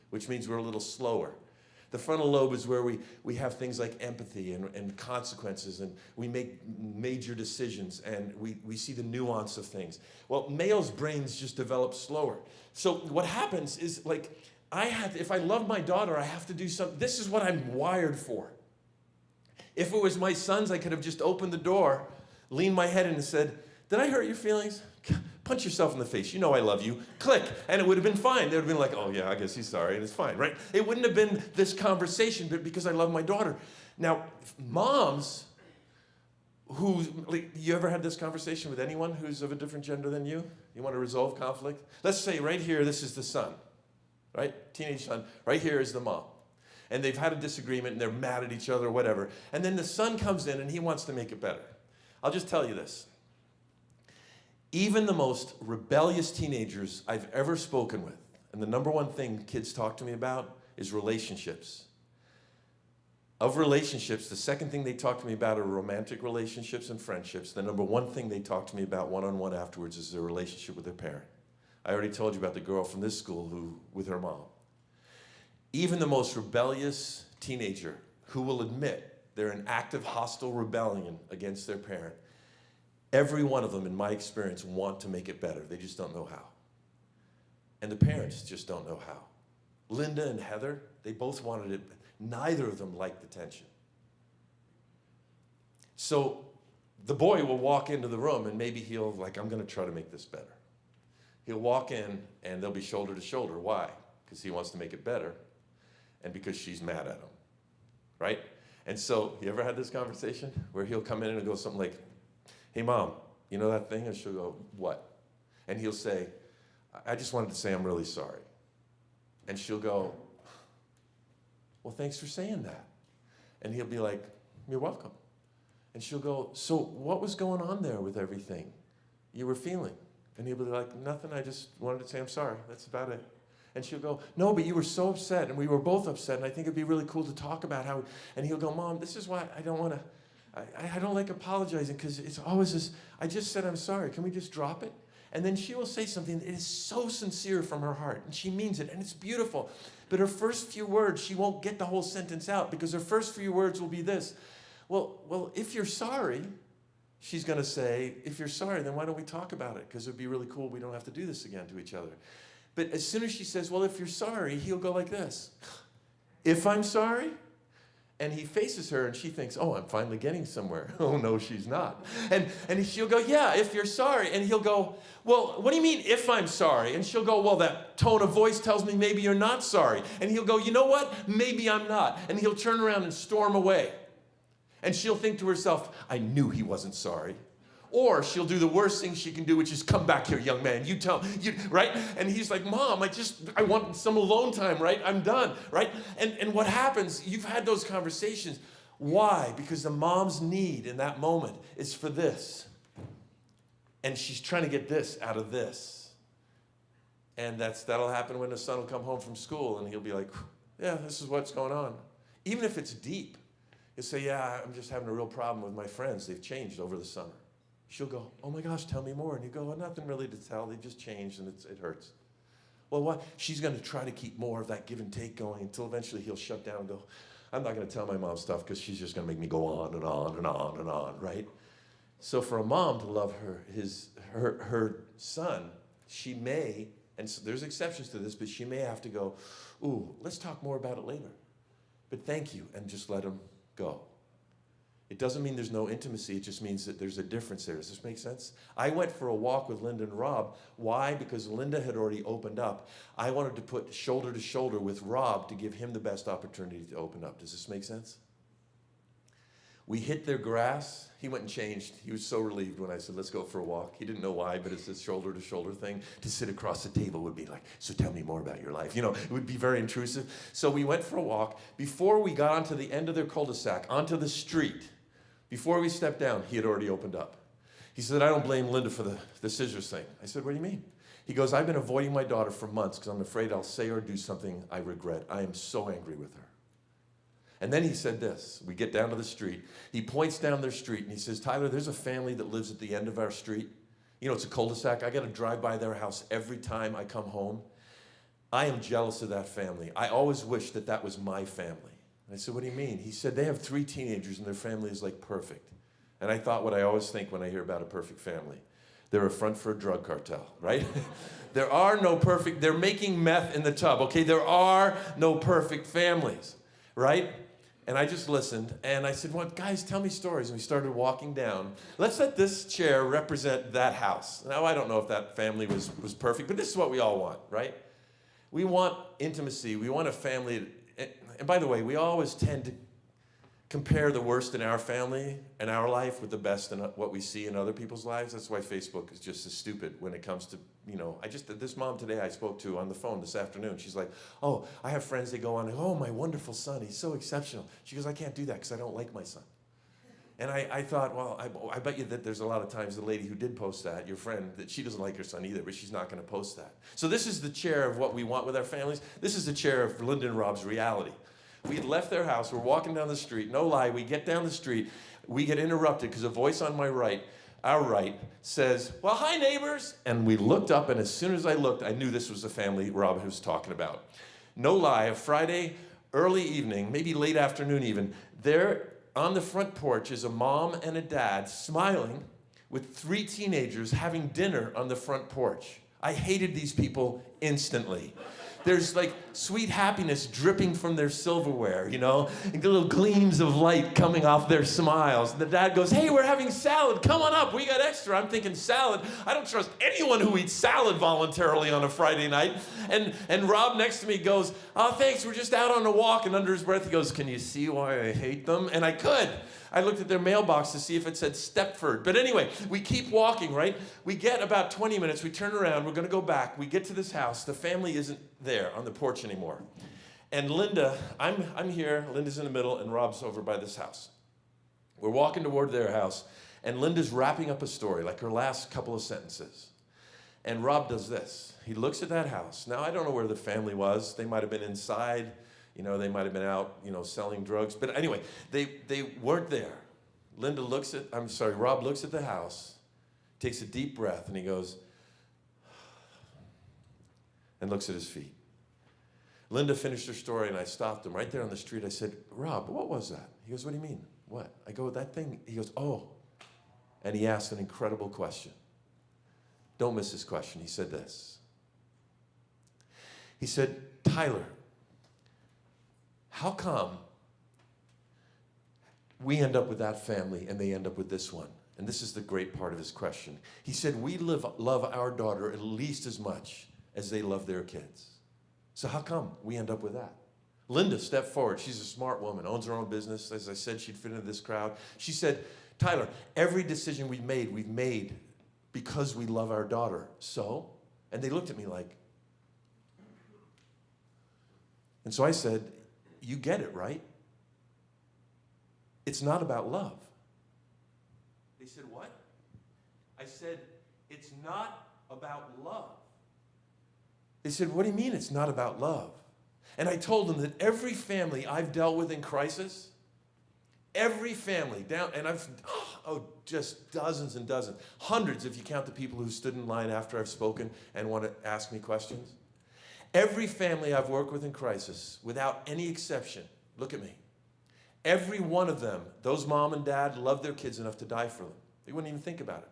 Speaker 2: which means we're a little slower. The frontal lobe is where we have things like empathy and consequences, and we make major decisions, and we see the nuance of things. Well, males' brains just develop slower. So what happens is, like, if I love my daughter, I have to do something. This is what I'm wired for. If it was my sons, I could have just opened the door, leaned my head in and said, did I hurt your feelings? Punch yourself in the face. You know I love you. Click. And it would have been fine. They would have been like, oh, yeah, I guess he's sorry, and it's fine, right? It wouldn't have been this conversation, but because I love my daughter. Now, moms you ever had this conversation with anyone who's of a different gender than you? You want to resolve conflict? Let's say right here, this is the son, right? Teenage son. Right here is the mom. And they've had a disagreement, and they're mad at each other, or whatever. And then the son comes in, and he wants to make it better. I'll just tell you this. Even the most rebellious teenagers I've ever spoken with, and the number one thing kids talk to me about is relationships. Of relationships, the second thing they talk to me about are romantic relationships and friendships. The number one thing they talk to me about one-on-one afterwards is their relationship with their parent. I already told you about the girl from this school with her mom. Even the most rebellious teenager who will admit they're in active hostile rebellion against their parent, every one of them, in my experience, want to make it better. They just don't know how. And the parents just don't know how. Linda and Heather, they both wanted it, but neither of them liked the tension. So the boy will walk into the room, and maybe he'll, I'm going to try to make this better. He'll walk in, and they'll be shoulder to shoulder. Why? Because he wants to make it better, and because she's mad at him, right? And so, you ever had this conversation where he'll come in and go something like, hey, Mom, you know that thing? And she'll go, what? And he'll say, I just wanted to say I'm really sorry. And she'll go, well, thanks for saying that. And he'll be like, you're welcome. And she'll go, so what was going on there with everything you were feeling? And he'll be like, nothing, I just wanted to say I'm sorry. That's about it. And she'll go, no, but you were so upset, and we were both upset, and I think it'd be really cool to talk about how, and he'll go, Mom, this is why I don't want to, I don't like apologizing, because it's always this, I just said I'm sorry, can we just drop it? And then she will say something that is so sincere from her heart, and she means it, and it's beautiful. But her first few words, she won't get the whole sentence out, because her first few words will be this, well, if you're sorry, she's going to say, if you're sorry, then why don't we talk about it? Because it would be really cool. We don't have to do this again to each other. But as soon as she says, well, if you're sorry, he'll go like this. If I'm sorry? And he faces her and she thinks, oh, I'm finally getting somewhere. Oh, no, she's not. And she'll go, yeah, if you're sorry. And he'll go, well, what do you mean if I'm sorry? And she'll go, well, that tone of voice tells me maybe you're not sorry. And he'll go, you know what? Maybe I'm not. And he'll turn around and storm away. And she'll think to herself, I knew he wasn't sorry. Or she'll do the worst thing she can do, which is come back here, young man. You tell me, right? And he's like, Mom, I want some alone time, right? I'm done, right? And what happens, you've had those conversations. Why? Because the mom's need in that moment is for this. And she's trying to get this out of this. And that'll happen when the son will come home from school and he'll be like, yeah, this is what's going on. Even if it's deep, he'll say, yeah, I'm just having a real problem with my friends. They've changed over the summer. She'll go, oh my gosh, tell me more. And you go, well, nothing really to tell. They just changed and it hurts. Well, what? She's going to try to keep more of that give and take going until eventually he'll shut down and go, I'm not going to tell my mom stuff because she's just going to make me go on and on and on and on, right? So for a mom to love her son, she may, and so there's exceptions to this, but she may have to go, ooh, let's talk more about it later. But thank you, and just let him go. It doesn't mean there's no intimacy. It just means that there's a difference there. Does this make sense? I went for a walk with Linda and Rob. Why? Because Linda had already opened up. I wanted to put shoulder to shoulder with Rob to give him the best opportunity to open up. Does this make sense? We hit their grass. He went and changed. He was so relieved when I said, let's go for a walk. He didn't know why, but it's this shoulder to shoulder thing. To sit across the table would be like, so tell me more about your life. You know, it would be very intrusive. So we went for a walk. Before we got onto the end of their cul-de-sac, onto the street, before we stepped down, he had already opened up. He said, I don't blame Linda for the scissors thing. I said, what do you mean? He goes, I've been avoiding my daughter for months because I'm afraid I'll say or do something I regret. I am so angry with her. And then he said this. We get down to the street. He points down their street and he says, Tyler, there's a family that lives at the end of our street. You know, it's a cul-de-sac. I got to drive by their house every time I come home. I am jealous of that family. I always wish that that was my family. I said, what do you mean? He said, they have 3 teenagers and their family is like perfect. And I thought what I always think when I hear about a perfect family. They're a front for a drug cartel, right? There are no perfect, they're making meth in the tub, okay? There are no perfect families, right? And I just listened and I said, well, guys, tell me stories. And we started walking down. Let's let this chair represent that house. Now, I don't know if that family was perfect, but this is what we all want, right? We want intimacy. We want a family. And by the way, we always tend to compare the worst in our family and our life with the best in what we see in other people's lives. That's why Facebook is just as stupid when it comes to, you know, this mom today I spoke to on the phone this afternoon. She's like, oh, I have friends that go on, oh, my wonderful son, he's so exceptional. She goes, I can't do that because I don't like my son. And I thought, well, I bet you that there's a lot of times the lady who did post that, your friend, that she doesn't like her son either, but she's not going to post that. So this is the chair of what we want with our families. This is the chair of Linda and Rob's reality. We had left their house. We're walking down the street. No lie, we get down the street. We get interrupted because a voice on my right, our right, says, well, hi, neighbors. And we looked up, and as soon as I looked, I knew this was the family Rob was talking about. No lie, a Friday early evening, maybe late afternoon even, there on the front porch is a mom and a dad smiling with 3 teenagers having dinner on the front porch. I hated these people instantly. There's like sweet happiness dripping from their silverware, you know, and little gleams of light coming off their smiles. And the dad goes, hey, we're having salad. Come on up. We got extra. I'm thinking salad. I don't trust anyone who eats salad voluntarily on a Friday night. And Rob next to me goes, oh, thanks. We're just out on a walk. And under his breath, he goes, can you see why I hate them? And I could. I looked at their mailbox to see if it said Stepford. But anyway, we keep walking, right? We get about 20 minutes. We turn around. We're going to go back. We get to this house. The family isn't there on the porch anymore. And Linda, I'm here. Linda's in the middle, and Rob's over by this house. We're walking toward their house, and Linda's wrapping up a story, like her last couple of sentences. And Rob does this. He looks at that house. Now, I don't know where the family was. They might have been inside. You know, they might have been out, you know, selling drugs. But anyway, they weren't there. Rob looks at the house, takes a deep breath, and he goes, and looks at his feet. Linda finished her story, and I stopped him right there on the street. I said, Rob, what was that? He goes, what do you mean? What? I go, that thing. He goes, oh. And he asked an incredible question. Don't miss this question. He said this. He said, Tyler, how come we end up with that family and they end up with this one? And this is the great part of his question. He said, we love our daughter at least as much as they love their kids. So how come we end up with that? Linda stepped forward. She's a smart woman, owns her own business. As I said, she'd fit into this crowd. She said, Tyler, every decision we've made because we love our daughter. So? And they looked at me like, and so I said, you get it, right? It's not about love. They said, what? I said, it's not about love. They said, what do you mean it's not about love? And I told them that every family I've dealt with in crisis, every family down, and I've, just dozens and dozens, hundreds if you count the people who stood in line after I've spoken and want to ask me questions. Every family I've worked with in crisis, without any exception, look at me. Every one of them, those mom and dad loved their kids enough to die for them. They wouldn't even think about it.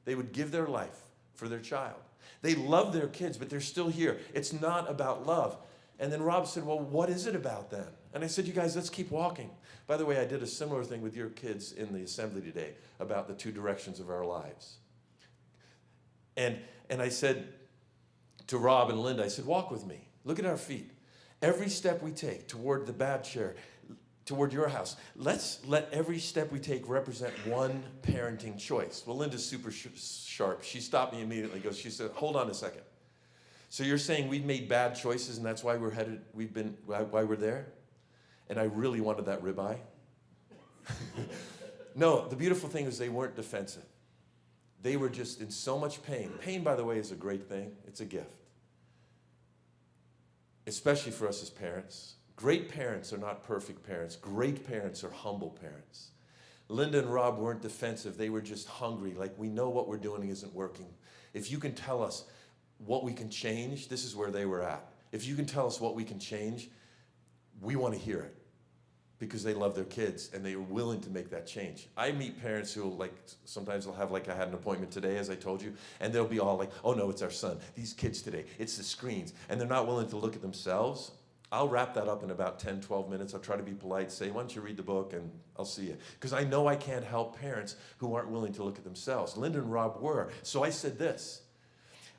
Speaker 2: They would give their life for their child. They love their kids, but they're still here. It's not about love. And then Rob said, well, what is it about then? And I said, you guys, let's keep walking. By the way, I did a similar thing with your kids in the assembly today about the two directions of our lives. And I said to Rob and Linda, I said, walk with me. Look at our feet. Every step we take toward the bad chair, toward your house, let's let every step we take represent one parenting choice. Well, Linda's super sharp. She stopped me immediately. She said, hold on a second. So you're saying we've made bad choices and that's why why we're there? And I really wanted that ribeye. No, the beautiful thing is they weren't defensive. They were just in so much pain. Pain, by the way, is a great thing. It's a gift. Especially for us as parents. Great parents are not perfect parents. Great parents are humble parents. Linda and Rob weren't defensive. They were just hungry. Like, we know what we're doing isn't working. If you can tell us what we can change, this is where they were at. If you can tell us what we can change, we want to hear it. Because they love their kids and they are willing to make that change. I meet parents who will sometimes they'll have I had an appointment today, as I told you, and they'll be all like, oh no, it's our son. These kids today, it's the screens. And they're not willing to look at themselves. I'll wrap that up in about 10, 12 minutes. I'll try to be polite, say, why don't you read the book and I'll see you. Because I know I can't help parents who aren't willing to look at themselves. Linda and Rob were. So I said this,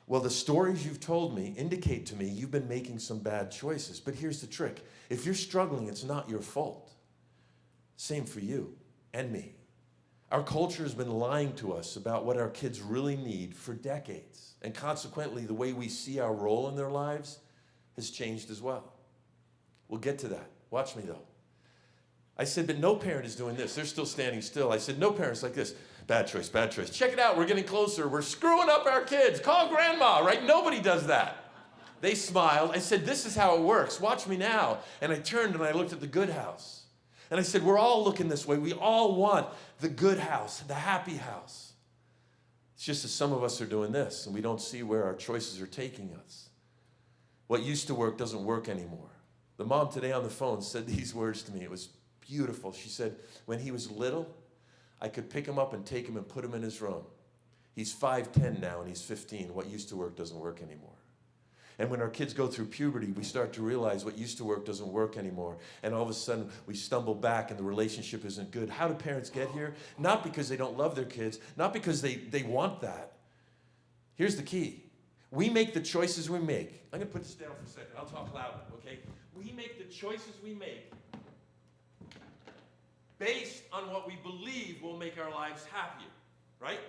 Speaker 2: well, the stories you've told me indicate to me you've been making some bad choices. But here's the trick. If you're struggling, it's not your fault. Same for you and me. Our culture has been lying to us about what our kids really need for decades. And consequently, the way we see our role in their lives has changed as well. We'll get to that. Watch me, though. I said, but no parent is doing this. They're still standing still. I said, no parent's like this. Bad choice, bad choice. Check it out. We're getting closer. We're screwing up our kids. Call grandma, right? Nobody does that. They smiled. I said, this is how it works. Watch me now. And I turned and I looked at the good house. And I said, we're all looking this way. We all want the good house, the happy house. It's just that some of us are doing this, and we don't see where our choices are taking us. What used to work doesn't work anymore. The mom today on the phone said these words to me. It was beautiful. She said, when he was little, I could pick him up and take him and put him in his room. He's 5'10" now, and he's 15. What used to work doesn't work anymore. And when our kids go through puberty, we start to realize what used to work doesn't work anymore. And all of a sudden, we stumble back and the relationship isn't good. How do parents get here? Not because they don't love their kids, not because they want that. Here's the key. We make the choices we make. I'm going to put this down for a second. I'll talk loud, okay? We make the choices we make based on what we believe will make our lives happier, right?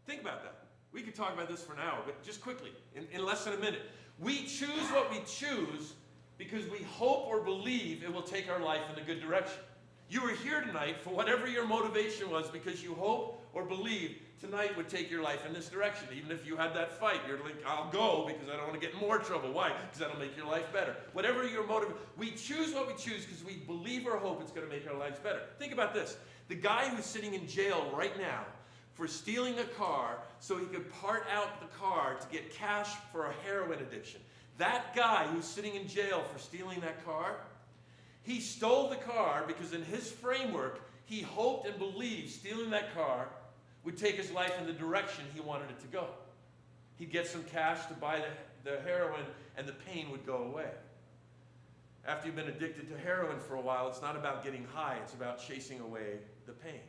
Speaker 2: Think about that. We could talk about this for an hour, but just quickly, in less than a minute. We choose what we choose because we hope or believe it will take our life in a good direction. You were here tonight for whatever your motivation was because you hope or believe tonight would take your life in this direction. Even if you had that fight, you're like, I'll go because I don't want to get in more trouble. Why? Because that'll make your life better. Whatever your motive, we choose what we choose because we believe or hope it's going to make our lives better. Think about this. The guy who's sitting in jail right now for stealing a car so he could part out the car to get cash for a heroin addiction. That guy who's sitting in jail for stealing that car, he stole the car because in his framework, he hoped and believed stealing that car would take his life in the direction he wanted it to go. He'd get some cash to buy the heroin, and the pain would go away. After you've been addicted to heroin for a while, it's not about getting high, it's about chasing away the pain.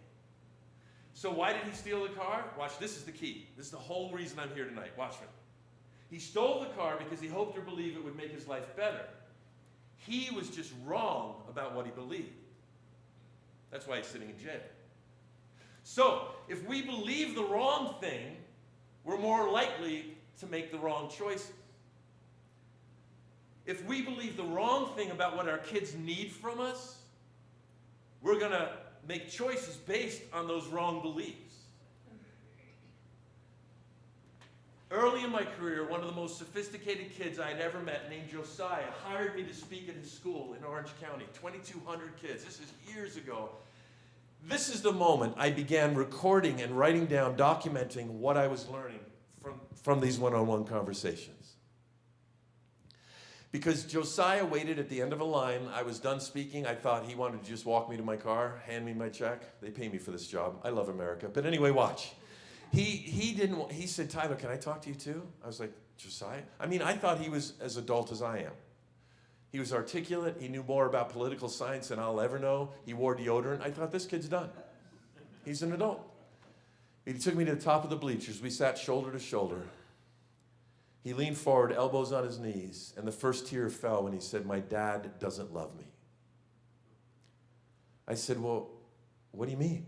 Speaker 2: So why did he steal the car? Watch, this is the key. This is the whole reason I'm here tonight. Watch me. He stole the car because he hoped or believed it would make his life better. He was just wrong about what he believed. That's why he's sitting in jail. So, if we believe the wrong thing, we're more likely to make the wrong choices. If we believe the wrong thing about what our kids need from us, we're going to make choices based on those wrong beliefs. Early in my career, one of the most sophisticated kids I had ever met, named Josiah, hired me to speak at his school in Orange County. 2,200 kids. This is years ago. This is the moment I began recording and writing down, documenting what I was learning from these one-on-one conversations. Because Josiah waited at the end of a line. I was done speaking. I thought he wanted to just walk me to my car, hand me my check. They pay me for this job. I love America. But anyway, watch. He said, Tyler, can I talk to you too? I was like, Josiah? I mean, I thought he was as adult as I am. He was articulate. He knew more about political science than I'll ever know. He wore deodorant. I thought, this kid's done. He's an adult. He took me to the top of the bleachers. We sat shoulder to shoulder. He leaned forward, elbows on his knees, and the first tear fell when he said, my dad doesn't love me. I said, well, what do you mean?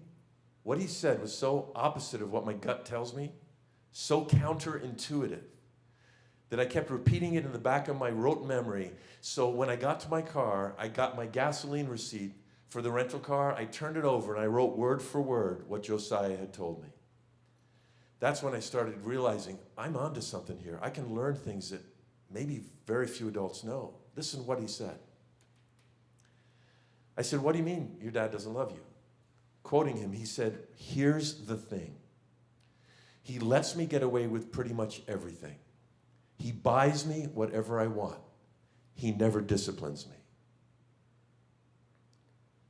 Speaker 2: What he said was so opposite of what my gut tells me, so counterintuitive, that I kept repeating it in the back of my rote memory. So when I got to my car, I got my gasoline receipt for the rental car, I turned it over, and I wrote word for word what Josiah had told me. That's when I started realizing, I'm onto something here. I can learn things that maybe very few adults know. Listen to what he said. I said, what do you mean your dad doesn't love you? Quoting him, he said, here's the thing. He lets me get away with pretty much everything. He buys me whatever I want. He never disciplines me.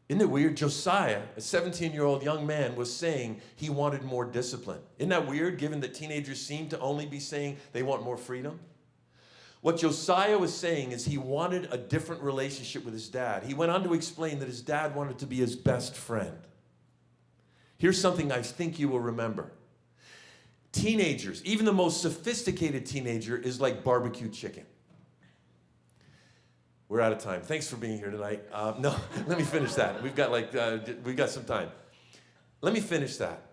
Speaker 2: Isn't it weird? Josiah, a 17-year-old young man, was saying he wanted more discipline. Isn't that weird, given that teenagers seem to only be saying they want more freedom? What Josiah was saying is he wanted a different relationship with his dad. He went on to explain that his dad wanted to be his best friend. Here's something I think you will remember. Teenagers, even the most sophisticated teenager, is like barbecue chicken. We're out of time. Thanks for being here tonight. No, let me finish that. We've got some time. Let me finish that.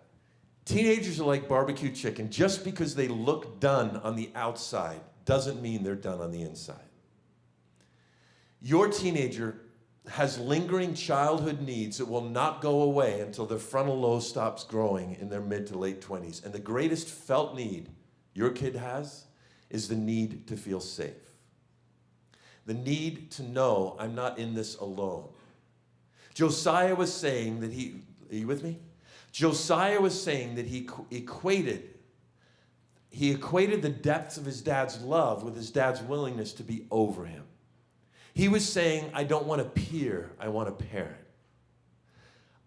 Speaker 2: Teenagers are like barbecue chicken. Just because they look done on the outside doesn't mean they're done on the inside. Your teenager has lingering childhood needs that will not go away until their frontal lobe stops growing in their mid to late 20s. And the greatest felt need your kid has is the need to feel safe. The need to know I'm not in this alone. Josiah was saying that are you with me? Josiah was saying that he equated the depths of his dad's love with his dad's willingness to be over him. He was saying, I don't want a peer, I want a parent.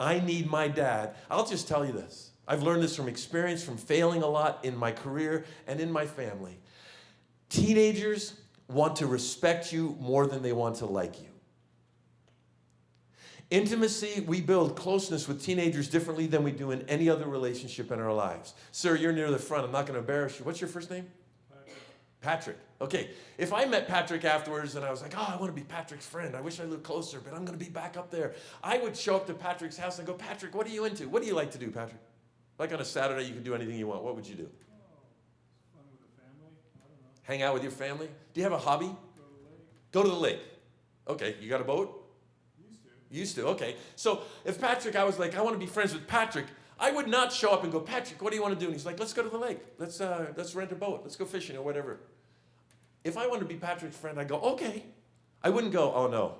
Speaker 2: I need my dad. I'll just tell you this. I've learned this from experience, from failing a lot in my career and in my family. Teenagers want to respect you more than they want to like you. Intimacy, we build closeness with teenagers differently than we do in any other relationship in our lives. Sir, you're near the front. I'm not going to embarrass you. What's your first name? Patrick. Okay. If I met Patrick afterwards and I was like, oh, I want to be Patrick's friend. I wish I lived closer, but I'm going to be back up there. I would show up to Patrick's house and go, Patrick, what are you into? What do you like to do, Patrick? Like on a Saturday, you can do anything you want. What would you do?
Speaker 3: Fun with the family. I don't know.
Speaker 2: Hang out with your family? Do you have a hobby? Go to the lake. Okay. You got a boat? Used to, okay. So if Patrick, I was like, I want to be friends with Patrick, I would not show up and go, Patrick, what do you want to do? And he's like, let's go to the lake. Let's rent a boat. Let's go fishing or whatever. If I wanted to be Patrick's friend, I'd go, okay. I wouldn't go, oh no.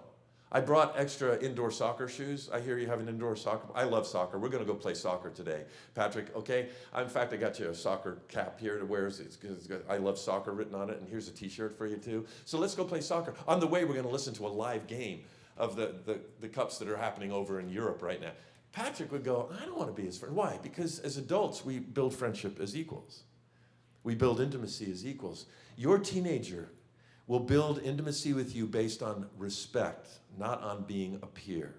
Speaker 2: I brought extra indoor soccer shoes. I hear you have an indoor soccer. I love soccer. We're going to go play soccer today. Patrick, okay? In fact, I got you a soccer cap here to wear. It's got, I love soccer written on it, and here's a t-shirt for you too. So let's go play soccer. On the way, we're going to listen to a live game of the cups that are happening over in Europe right now. Patrick would go, I don't want to be his friend. Why? Because as adults, we build friendship as equals. We build intimacy as equals. Your teenager will build intimacy with you based on respect, not on being a peer.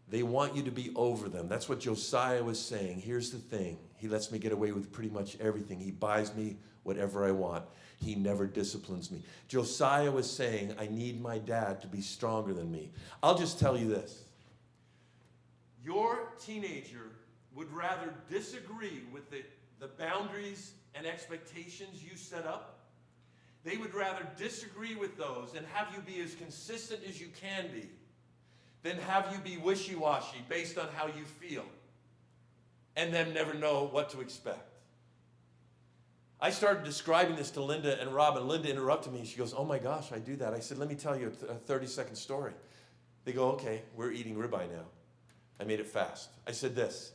Speaker 2: They want you to be over them. That's what Josiah was saying. Here's the thing. He lets me get away with pretty much everything. He buys me whatever I want. He never disciplines me. Josiah was saying, I need my dad to be stronger than me. I'll just tell you this. Your teenager would rather disagree with the boundaries and expectations you set up. They would rather disagree with those and have you be as consistent as you can be than have you be wishy-washy based on how you feel and then never know what to expect. I started describing this to Linda and Rob, and Linda interrupted me. She goes, oh my gosh, I do that. I said, let me tell you a 30-second story. They go, okay, we're eating ribeye now. I made it fast. I said this.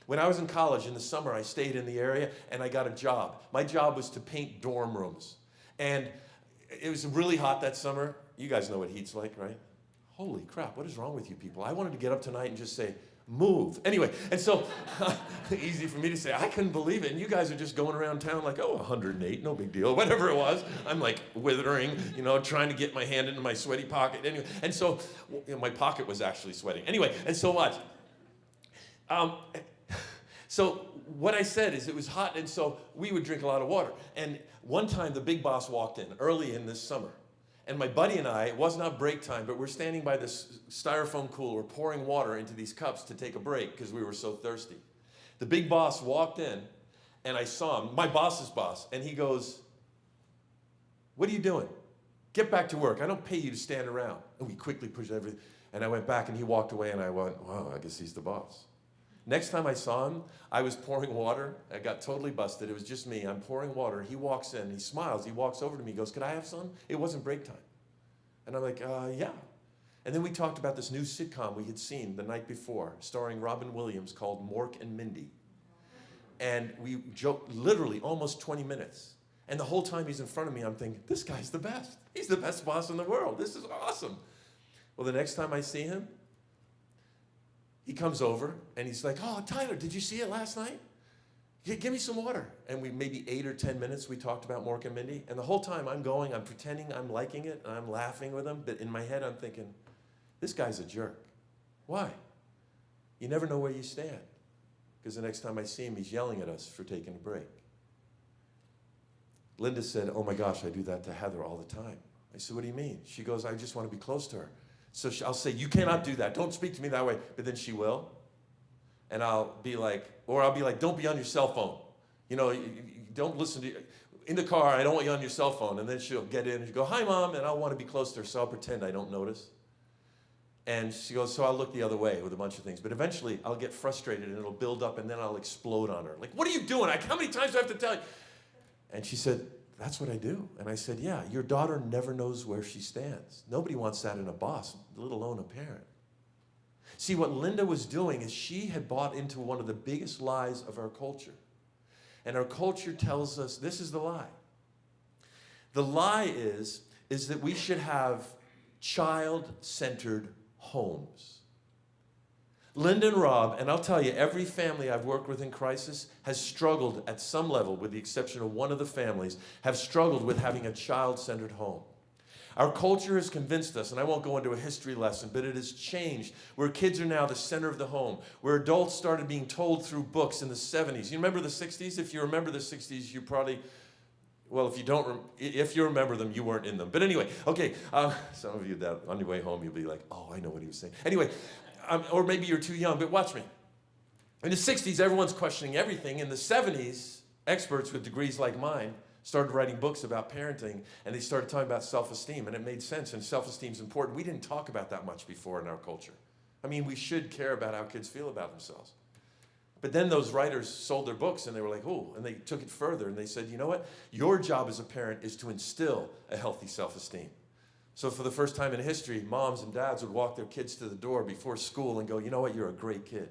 Speaker 2: When I was in college in the summer, I stayed in the area and I got a job. My job was to paint dorm rooms. And it was really hot that summer. You guys know what heat's like, right? Holy crap, what is wrong with you people? I wanted to get up tonight and just say, move. Anyway, and so, easy for me to say, I couldn't believe it. And you guys are just going around town like, oh, 108, no big deal, whatever it was. I'm like withering, trying to get my hand into my sweaty pocket. Anyway, and so, my pocket was actually sweating. Anyway, and so what? So what I said is it was hot, and so we would drink a lot of water. And one time the big boss walked in early in this summer. And my buddy and I, it was not break time, but we're standing by this styrofoam cooler pouring water into these cups to take a break because we were so thirsty. The big boss walked in, and I saw him, my boss's boss, and he goes, what are you doing? Get back to work. I don't pay you to stand around. And we quickly pushed everything. And I went back, and he walked away, and I went, wow, I guess he's the boss. Next time I saw him, I was pouring water. I got totally busted. It was just me. I'm pouring water. He walks in. He smiles. He walks over to me. He goes, could I have some? It wasn't break time. And I'm like, yeah. And then we talked about this new sitcom we had seen the night before, starring Robin Williams, called Mork and Mindy. And we joked literally almost 20 minutes. And the whole time he's in front of me, I'm thinking, this guy's the best. He's the best boss in the world. This is awesome. Well, the next time I see him, he comes over and he's like, oh, Tyler, did you see it last night? Yeah, give me some water. And we maybe 8 or 10 minutes we talked about Mork and Mindy. And the whole time I'm pretending I'm liking it and I'm laughing with him. But in my head I'm thinking, this guy's a jerk. Why? You never know where you stand. Because the next time I see him, he's yelling at us for taking a break. Linda said, oh my gosh, I do that to Heather all the time. I said, what do you mean? She goes, I just want to be close to her. So I'll say, you cannot do that. Don't speak to me that way. But then she will. And I'll be like, don't be on your cell phone. You don't listen to, in the car, I don't want you on your cell phone. And then she'll get in and she'll go, hi, Mom. And I'll want to be close to her, so I'll pretend I don't notice. And she goes, so I'll look the other way with a bunch of things. But eventually, I'll get frustrated and it'll build up and then I'll explode on her. Like, what are you doing? How many times do I have to tell you? And she said, that's what I do. And I said, yeah, your daughter never knows where she stands. Nobody wants that in a boss, let alone a parent. See, what Linda was doing is she had bought into one of the biggest lies of our culture. And our culture tells us, this is the lie. The lie is that we should have child-centered homes. Linda and Rob, and I'll tell you, every family I've worked with in crisis has struggled at some level, with the exception of one of the families, have struggled with having a child-centered home. Our culture has convinced us, and I won't go into a history lesson, but it has changed, where kids are now the center of the home, where adults started being told through books in the 70s. You remember the 60s? If you remember the 60s, you probably, well, if you remember them, you weren't in them. But anyway, okay, some of you that on your way home, you'll be like, oh, I know what he was saying. Anyway, or maybe you're too young, but watch me. In the 60s, everyone's questioning everything. In the 70s, experts with degrees like mine started writing books about parenting, and they started talking about self-esteem, and it made sense, and self-esteem is important. We didn't talk about that much before in our culture. I mean, we should care about how kids feel about themselves. But then those writers sold their books, and they were like, oh, and they took it further, and they said, you know what? Your job as a parent is to instill a healthy self-esteem. So for the first time in history, moms and dads would walk their kids to the door before school and go, you know what, you're a great kid.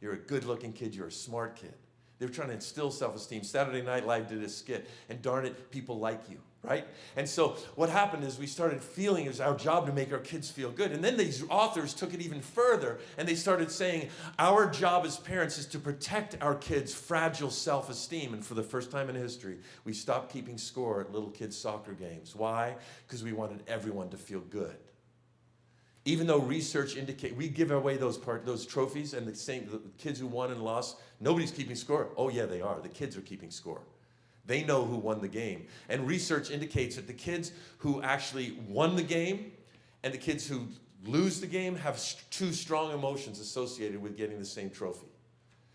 Speaker 2: You're a good-looking kid. You're a smart kid. They were trying to instill self-esteem. Saturday Night Live did a skit, and darn it, people like you, right? And so what happened is we started feeling it was our job to make our kids feel good. And then these authors took it even further, and they started saying, our job as parents is to protect our kids' fragile self-esteem. And for the first time in history, we stopped keeping score at little kids' soccer games. Why? Because we wanted everyone to feel good. Even though research indicates, we give away those trophies, and the kids who won and lost, nobody's keeping score. Oh yeah, they are. The kids are keeping score. They know who won the game. And research indicates that the kids who actually won the game and the kids who lose the game have two strong emotions associated with getting the same trophy.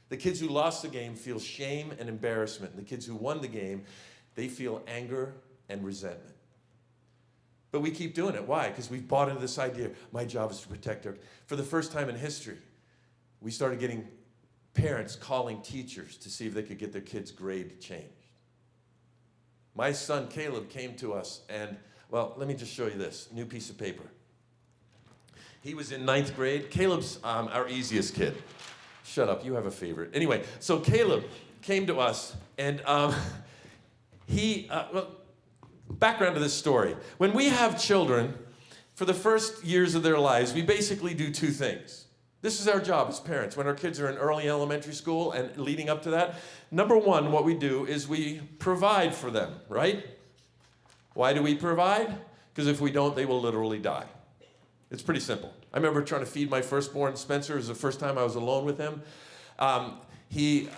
Speaker 2: The kids who lost the game feel shame and embarrassment. And the kids who won the game, they feel anger and resentment. But we keep doing it. Why? Because we've bought into this idea, my job is to protect our... For the first time in history, we started getting parents calling teachers to see if they could get their kids' grade changed. My son, Caleb, came to us and, well, let me just show you this, new piece of paper. He was in 9th grade. Caleb's our easiest kid. Shut up, you have a favorite. Anyway, so Caleb came to us and background to this story. When we have children, for the first years of their lives, we basically do two things. This is our job as parents. When our kids are in early elementary school and leading up to that, number one, what we do is we provide for them, right? Why do we provide? Because if we don't, they will literally die. It's pretty simple. I remember trying to feed my firstborn, Spencer. It was the first time I was alone with him. He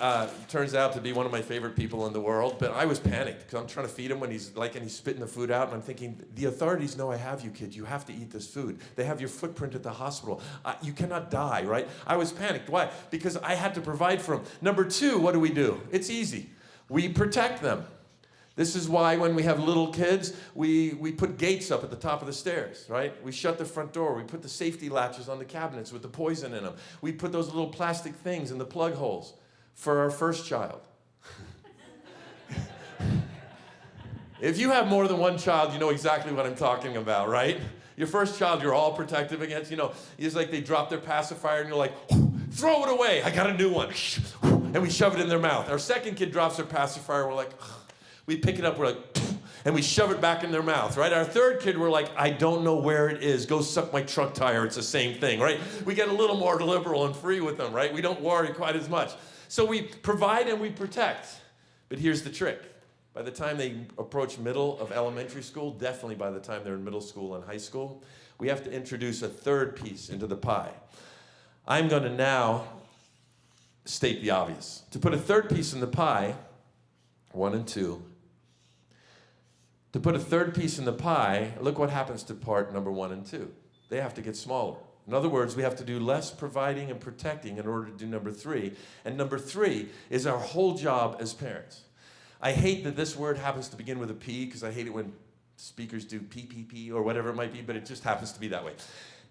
Speaker 2: turns out to be one of my favorite people in the world, but I was panicked because I'm trying to feed him when he's spitting the food out, and I'm thinking, the authorities know I have you, kid. You have to eat this food. They have your footprint at the hospital. You cannot die, right? I was panicked. Why? Because I had to provide for him. Number two, what do? It's easy. We protect them. This is why when we have little kids, we put gates up at the top of the stairs, right? We shut the front door. We put the safety latches on the cabinets with the poison in them. We put those little plastic things in the plug holes for our first child. If you have more than one child, you know exactly what I'm talking about, right? Your first child, you're all protective against. You know, it's like they drop their pacifier and you're like, throw it away. I got a new one. And we shove it in their mouth. Our second kid drops their pacifier. We're like, we pick it up. We're like, and we shove it back in their mouth, right? Our third kid, we're like, I don't know where it is. Go suck my truck tire. It's the same thing, right? We get a little more liberal and free with them, right? We don't worry quite as much. So we provide and we protect. But here's the trick. By the time they approach middle of elementary school, definitely by the time they're in middle school and high school, we have to introduce a third piece into the pie. I'm going to now state the obvious. To put a third piece in the pie, 1 and 2, to put a third piece in the pie, look what happens to part number 1 and 2. They have to get smaller. In other words, we have to do less providing and protecting in order to do number 3. And number 3 is our whole job as parents. I hate that this word happens to begin with a P because I hate it when speakers do PPP or whatever it might be, but it just happens to be that way.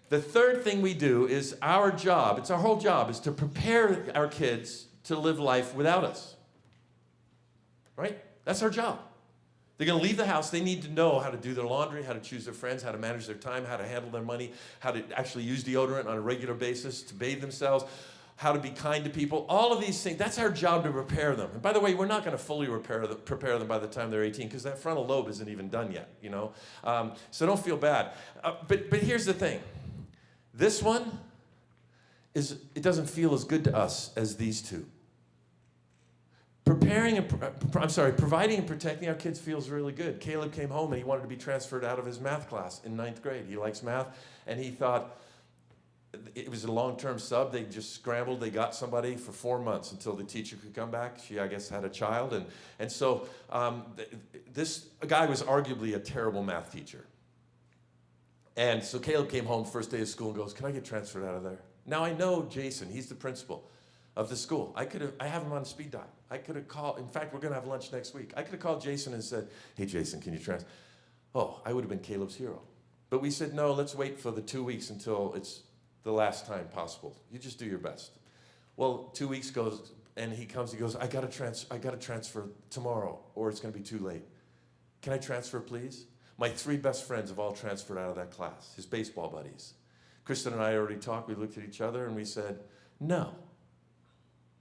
Speaker 2: The third thing we do is our job, it's our whole job, is to prepare our kids to live life without us. Right? That's our job. They're going to leave the house. They need to know how to do their laundry, how to choose their friends, how to manage their time, how to handle their money, how to actually use deodorant on a regular basis, to bathe themselves, how to be kind to people. All of these things, that's our job to prepare them. And by the way, we're not going to fully prepare them by the time they're 18 because that frontal lobe isn't even done yet, you know. So don't feel bad. But here's the thing. This one, it doesn't feel as good to us as these two. Providing and protecting our kids feels really good. Caleb came home and he wanted to be transferred out of his math class in 9th grade. He likes math, and he thought it was a long-term sub. They just scrambled. They got somebody for 4 months until the teacher could come back. She, I guess, had a child. And so this guy was arguably a terrible math teacher. And so Caleb came home first day of school and goes, can I get transferred out of there? Now I know Jason. He's the principal of the school. I have him on speed dial. I could have called, in fact, we're going to have lunch next week. I could have called Jason and said, hey, Jason, can you transfer? Oh, I would have been Caleb's hero. But we said, no, let's wait for the 2 weeks until it's the last time possible. You just do your best. Well, 2 weeks goes, and he comes, he goes, I got to transfer tomorrow, or it's going to be too late. Can I transfer, please? My 3 best friends have all transferred out of that class, his baseball buddies. Kristen and I already talked. We looked at each other, and we said, no.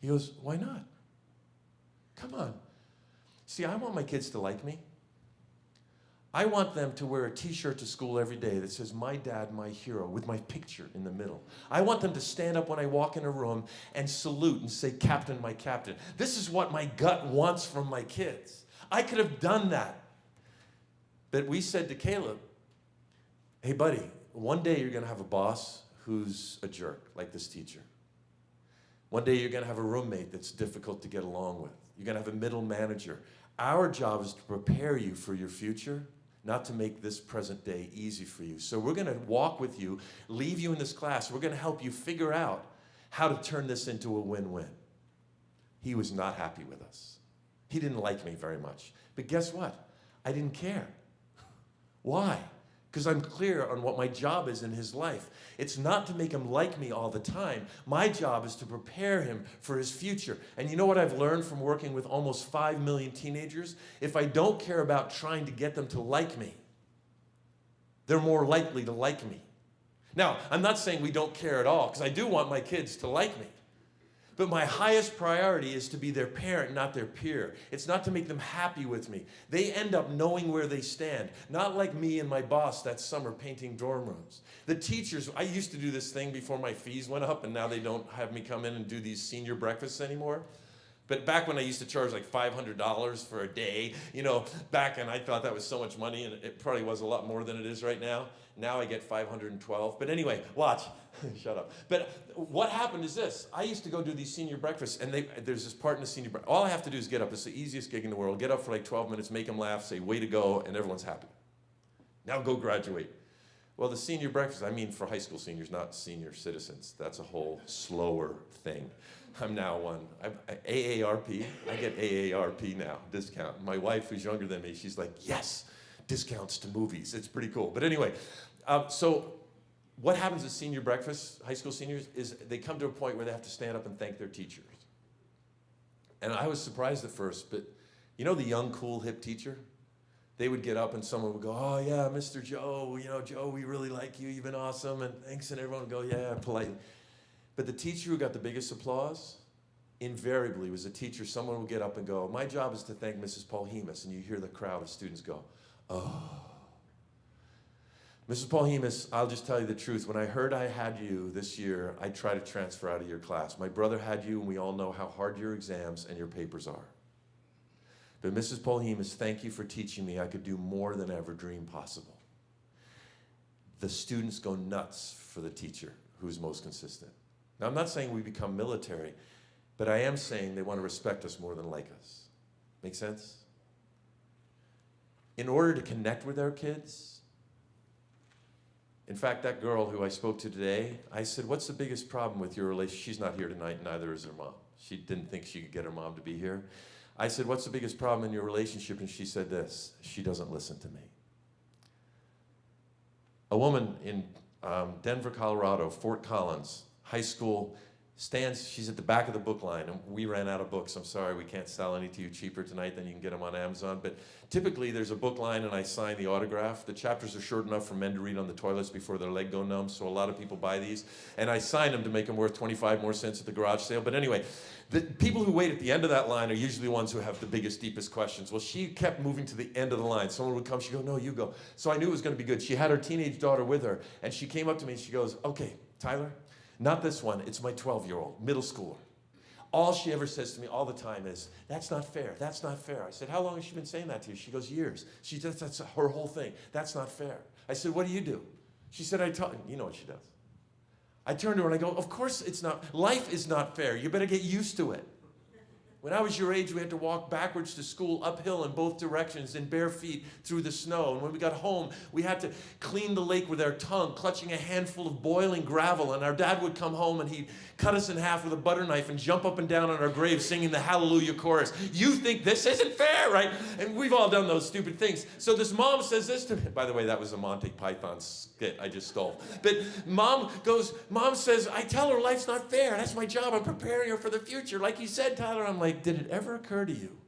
Speaker 2: He goes, why not? Come on. See, I want my kids to like me. I want them to wear a t-shirt to school every day that says, "My dad, my hero," with my picture in the middle. I want them to stand up when I walk in a room and salute and say, "Captain, my captain." This is what my gut wants from my kids. I could have done that. But we said to Caleb, "Hey, buddy, one day you're going to have a boss who's a jerk, like this teacher. One day you're going to have a roommate that's difficult to get along with. You're going to have a middle manager. Our job is to prepare you for your future, not to make this present day easy for you. So we're going to walk with you, leave you in this class. We're going to help you figure out how to turn this into a win-win." He was not happy with us. He didn't like me very much. But guess what? I didn't care. Why? Because I'm clear on what my job is in his life. It's not to make him like me all the time. My job is to prepare him for his future. And you know what I've learned from working with almost 5 million teenagers? If I don't care about trying to get them to like me, they're more likely to like me. Now, I'm not saying we don't care at all, because I do want my kids to like me. But my highest priority is to be their parent, not their peer. It's not to make them happy with me. They end up knowing where they stand. Not like me and my boss that summer painting dorm rooms. The teachers, I used to do this thing before my fees went up, and now they don't have me come in and do these senior breakfasts anymore. But back when I used to charge like $500 for a day, back, and I thought that was so much money, and it probably was a lot more than it is right now. Now I get $512. But anyway, watch. Shut up. But what happened is this. I used to go do these senior breakfasts, and there's this part in the senior breakfast. All I have to do is get up. It's the easiest gig in the world. Get up for like 12 minutes, make them laugh, say, "Way to go," and everyone's happy. Now go graduate. Well, the senior breakfast, I mean for high school seniors, not senior citizens. That's a whole slower thing. I'm now one. AARP. I get AARP now, discount. My wife, who's younger than me, she's like, "Yes, discounts to movies." It's pretty cool. But anyway, so what happens at senior breakfast, high school seniors, is they come to a point where they have to stand up and thank their teachers. And I was surprised at first, but the young, cool, hip teacher? They would get up and someone would go, "Oh yeah, Mr. Joe, Joe, we really like you, you've been awesome," and thanks, and everyone would go, "Yeah," polite. But the teacher who got the biggest applause, invariably, was a teacher. Someone would get up and go, "My job is to thank Mrs. Paul-Hemus," and you hear the crowd of students go, "Oh." Mrs. Paul-Hemus, I'll just tell you the truth. When I heard I had you this year, I tried to transfer out of your class. My brother had you, and we all know how hard your exams and your papers are. But Mrs. Paul-Hemus, thank you for teaching me I could do more than ever dream possible. The students go nuts for the teacher who's most consistent. Now, I'm not saying we become military, but I am saying they want to respect us more than like us. Make sense? In order to connect with our kids, in fact, that girl who I spoke to today, I said, "What's the biggest problem with your relationship?" She's not here tonight, neither is her mom. She didn't think she could get her mom to be here. I said, "What's the biggest problem in your relationship?" And she said this: "She doesn't listen to me." A woman in Denver, Colorado, Fort Collins, high school, she's at the back of the book line, and we ran out of books. I'm sorry, we can't sell any to you cheaper tonight than you can get them on Amazon. But typically there's a book line and I sign the autograph. The chapters are short enough for men to read on the toilets before their leg go numb, so a lot of people buy these. And I sign them to make them worth 25 more cents at the garage sale. But anyway, the people who wait at the end of that line are usually the ones who have the biggest, deepest questions. Well, she kept moving to the end of the line. Someone would come, she'd go, "No, you go." So I knew it was going to be good. She had her teenage daughter with her, and she came up to me and she goes, "Okay, Tyler, not this one, it's my 12-year-old, middle schooler. All she ever says to me all the time is, 'That's not fair, that's not fair.'" I said, "How long has she been saying that to you?" She goes, "Years." That's her whole thing. "That's not fair." I said, "What do you do?" She said, you know what she does. I turned to her and I go, "Of course it's not. Life is not fair. You better get used to it." When I was your age, we had to walk backwards to school, uphill in both directions, in bare feet through the snow. And when we got home, we had to clean the lake with our tongue, clutching a handful of boiling gravel. And our dad would come home and he'd cut us in half with a butter knife and jump up and down on our grave singing the Hallelujah chorus. "You think this isn't fair, right?" And we've all done those stupid things. So this mom says this to me. By the way, that was a Monty Python skit I just stole. But mom says, "I tell her life's not fair. That's my job. I'm preparing her for the future." Like you said, Tyler, I'm like, did it ever occur to you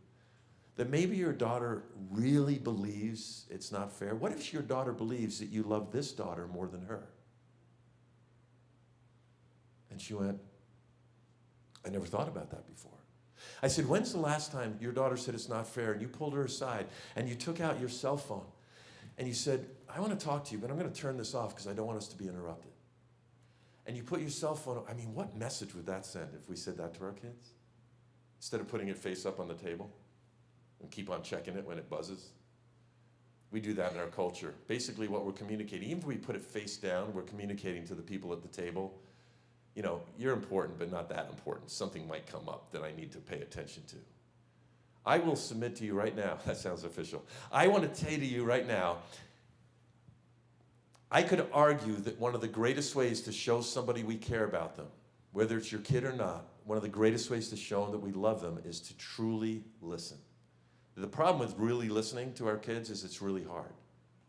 Speaker 2: that maybe your daughter really believes it's not fair? What if your daughter believes that you love this daughter more than her? And she went, "I never thought about that before." I said, when's the last time your daughter said it's not fair and you pulled her aside and you took out your cell phone and you said, I want to talk to you, but I'm going to turn this off because I don't want us to be interrupted. And you put your cell phone, I mean, what message would that send if we said that to our kids? Instead of putting it face up on the table and keep on checking it when it buzzes. We do that in our culture. Basically what we're communicating, even if we put it face down, we're communicating to the people at the table, you know, you're important, but not that important. Something might come up that I need to pay attention to. I will submit to you right now, that sounds official. I want to say to you right now, I could argue that one of the greatest ways to show somebody we care about them, whether it's your kid or not, one of the greatest ways to show them that we love them is to truly listen. The problem with really listening to our kids is it's really hard.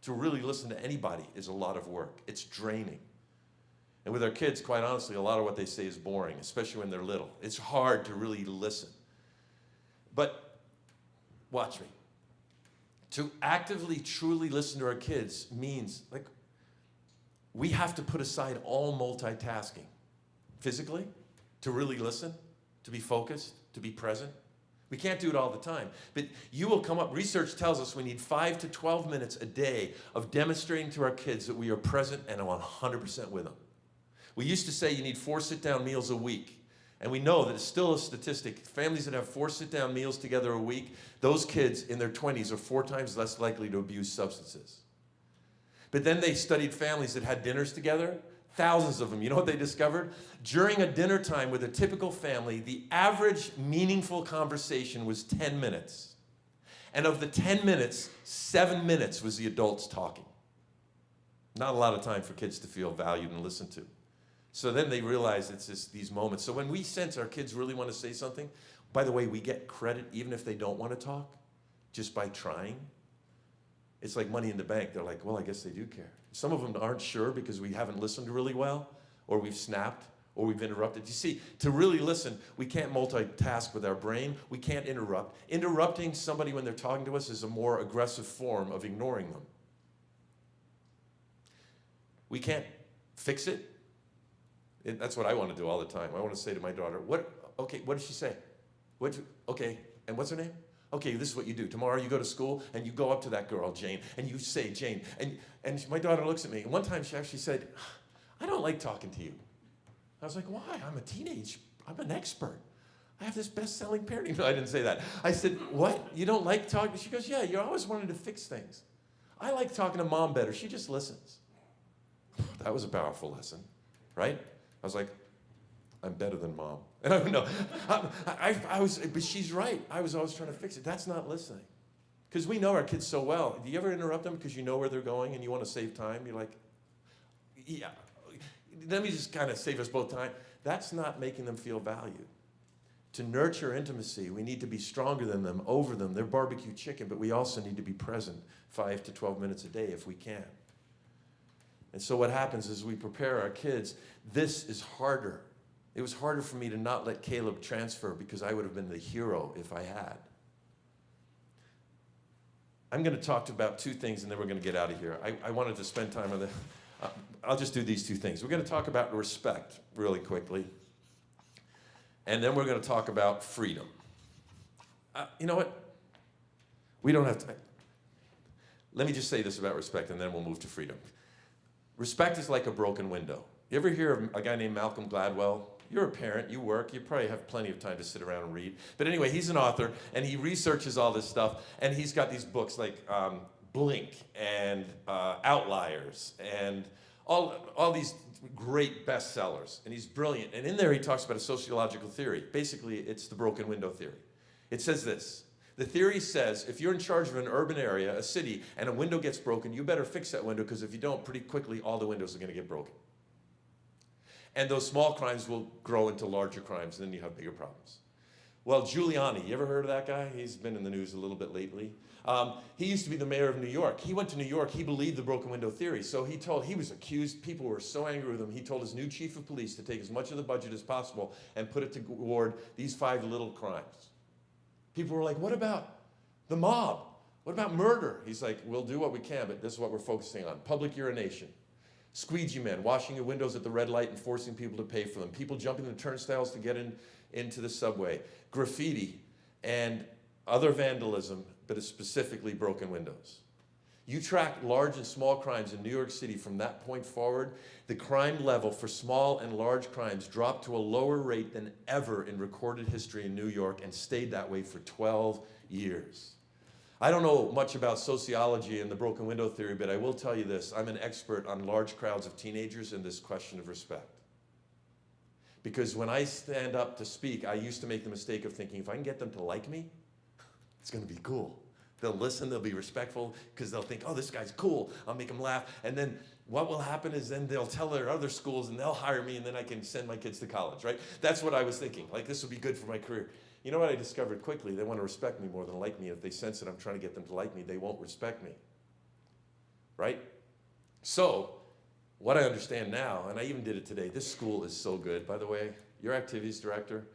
Speaker 2: To really listen to anybody is a lot of work. It's draining. And with our kids, quite honestly, a lot of what they say is boring, especially when they're little. It's hard to really listen. But watch me. To actively, truly listen to our kids means, like, we have to put aside all multitasking. Physically, to really listen, to be focused, to be present. We can't do it all the time. But you will come up, research tells us we need 5 to 12 minutes a day of demonstrating to our kids that we are present and 100% with them. We used to say you need 4 sit-down meals a week. And we know that it's still a statistic. Families that have 4 sit-down meals together a week, those kids in their 20s are 4 times less likely to abuse substances. But then they studied families that had dinners together, thousands of them. You know what they discovered? During a dinner time with a typical family, the average meaningful conversation was 10 minutes. And of the 10 minutes, 7 minutes was the adults talking. Not a lot of time for kids to feel valued and listened to. So then they realize it's just these moments. So when we sense our kids really want to say something, by the way, we get credit even if they don't want to talk, just by trying. It's like money in the bank. They're like, well, I guess they do care. Some of them aren't sure because we haven't listened really well, or we've snapped, or we've interrupted. You see, to really listen, we can't multitask with our brain. We can't interrupt. Interrupting somebody when they're talking to us is a more aggressive form of ignoring them. We can't fix it. That's what I want to do all the time. I want to say to my daughter, okay, what did she say? Okay, and what's her name? Okay, this is what you do. Tomorrow you go to school and you go up to that girl, Jane, and you say, Jane. And my daughter looks at me. And one time she actually said, I don't like talking to you. I was like, why? I'm an expert. I have this best-selling parenting. No, I didn't say that. I said, what? You don't like talking? She goes, yeah, you always wanted to fix things. I like talking to Mom better. She just listens. That was a powerful lesson, right? I was like, I'm better than Mom. And I don't know. But she's right. I was always trying to fix it. That's not listening. Because we know our kids so well. Do you ever interrupt them because you know where they're going and you want to save time? You're like, yeah, let me just kind of save us both time. That's not making them feel valued. To nurture intimacy, we need to be stronger than them, over them. They're barbecue chicken, but we also need to be present 5 to 12 minutes a day if we can. And so what happens is we prepare our kids. This is harder. It was harder for me to not let Caleb transfer because I would have been the hero if I had. I'm going to talk about 2 things and then we're going to get out of here. I wanted to spend time on the... I'll just do these 2 things. We're going to talk about respect really quickly. And then we're going to talk about freedom. You know what? We don't have to... Let me just say this about respect and then we'll move to freedom. Respect is like a broken window. You ever hear of a guy named Malcolm Gladwell? You're a parent, you work, you probably have plenty of time to sit around and read. But anyway, he's an author, and he researches all this stuff, and he's got these books like Blink and Outliers and all these great bestsellers, and he's brilliant. And in there he talks about a sociological theory. Basically, it's the broken window theory. It says this. The theory says if you're in charge of an urban area, a city, and a window gets broken, you better fix that window because if you don't, pretty quickly all the windows are going to get broken. And those small crimes will grow into larger crimes, and then you have bigger problems. Well, Giuliani, you ever heard of that guy? He's been in the news a little bit lately. He used to be the mayor of New York. He went to New York. He believed the broken window theory. So he was accused. People were so angry with him. He told his new chief of police to take as much of the budget as possible and put it toward these 5 little crimes. People were like, what about the mob? What about murder? He's like, we'll do what we can, but this is what we're focusing on. Public urination. Squeegee men, washing your windows at the red light and forcing people to pay for them. People jumping the turnstiles to get in into the subway, graffiti, and other vandalism, but it's specifically broken windows. You track large and small crimes in New York City from that point forward, the crime level for small and large crimes dropped to a lower rate than ever in recorded history in New York and stayed that way for 12 years. I don't know much about sociology and the broken window theory, but I will tell you this. I'm an expert on large crowds of teenagers and this question of respect. Because when I stand up to speak, I used to make the mistake of thinking, if I can get them to like me, it's going to be cool. They'll listen, they'll be respectful, because they'll think, oh, this guy's cool. I'll make them laugh. And then what will happen is then they'll tell their other schools, and they'll hire me, and then I can send my kids to college, right? That's what I was thinking. Like, this will be good for my career. You know what I discovered quickly? They want to respect me more than like me. If they sense that I'm trying to get them to like me, they won't respect me, right? So what I understand now, and I even did it today, this school is so good. By the way, your activities director,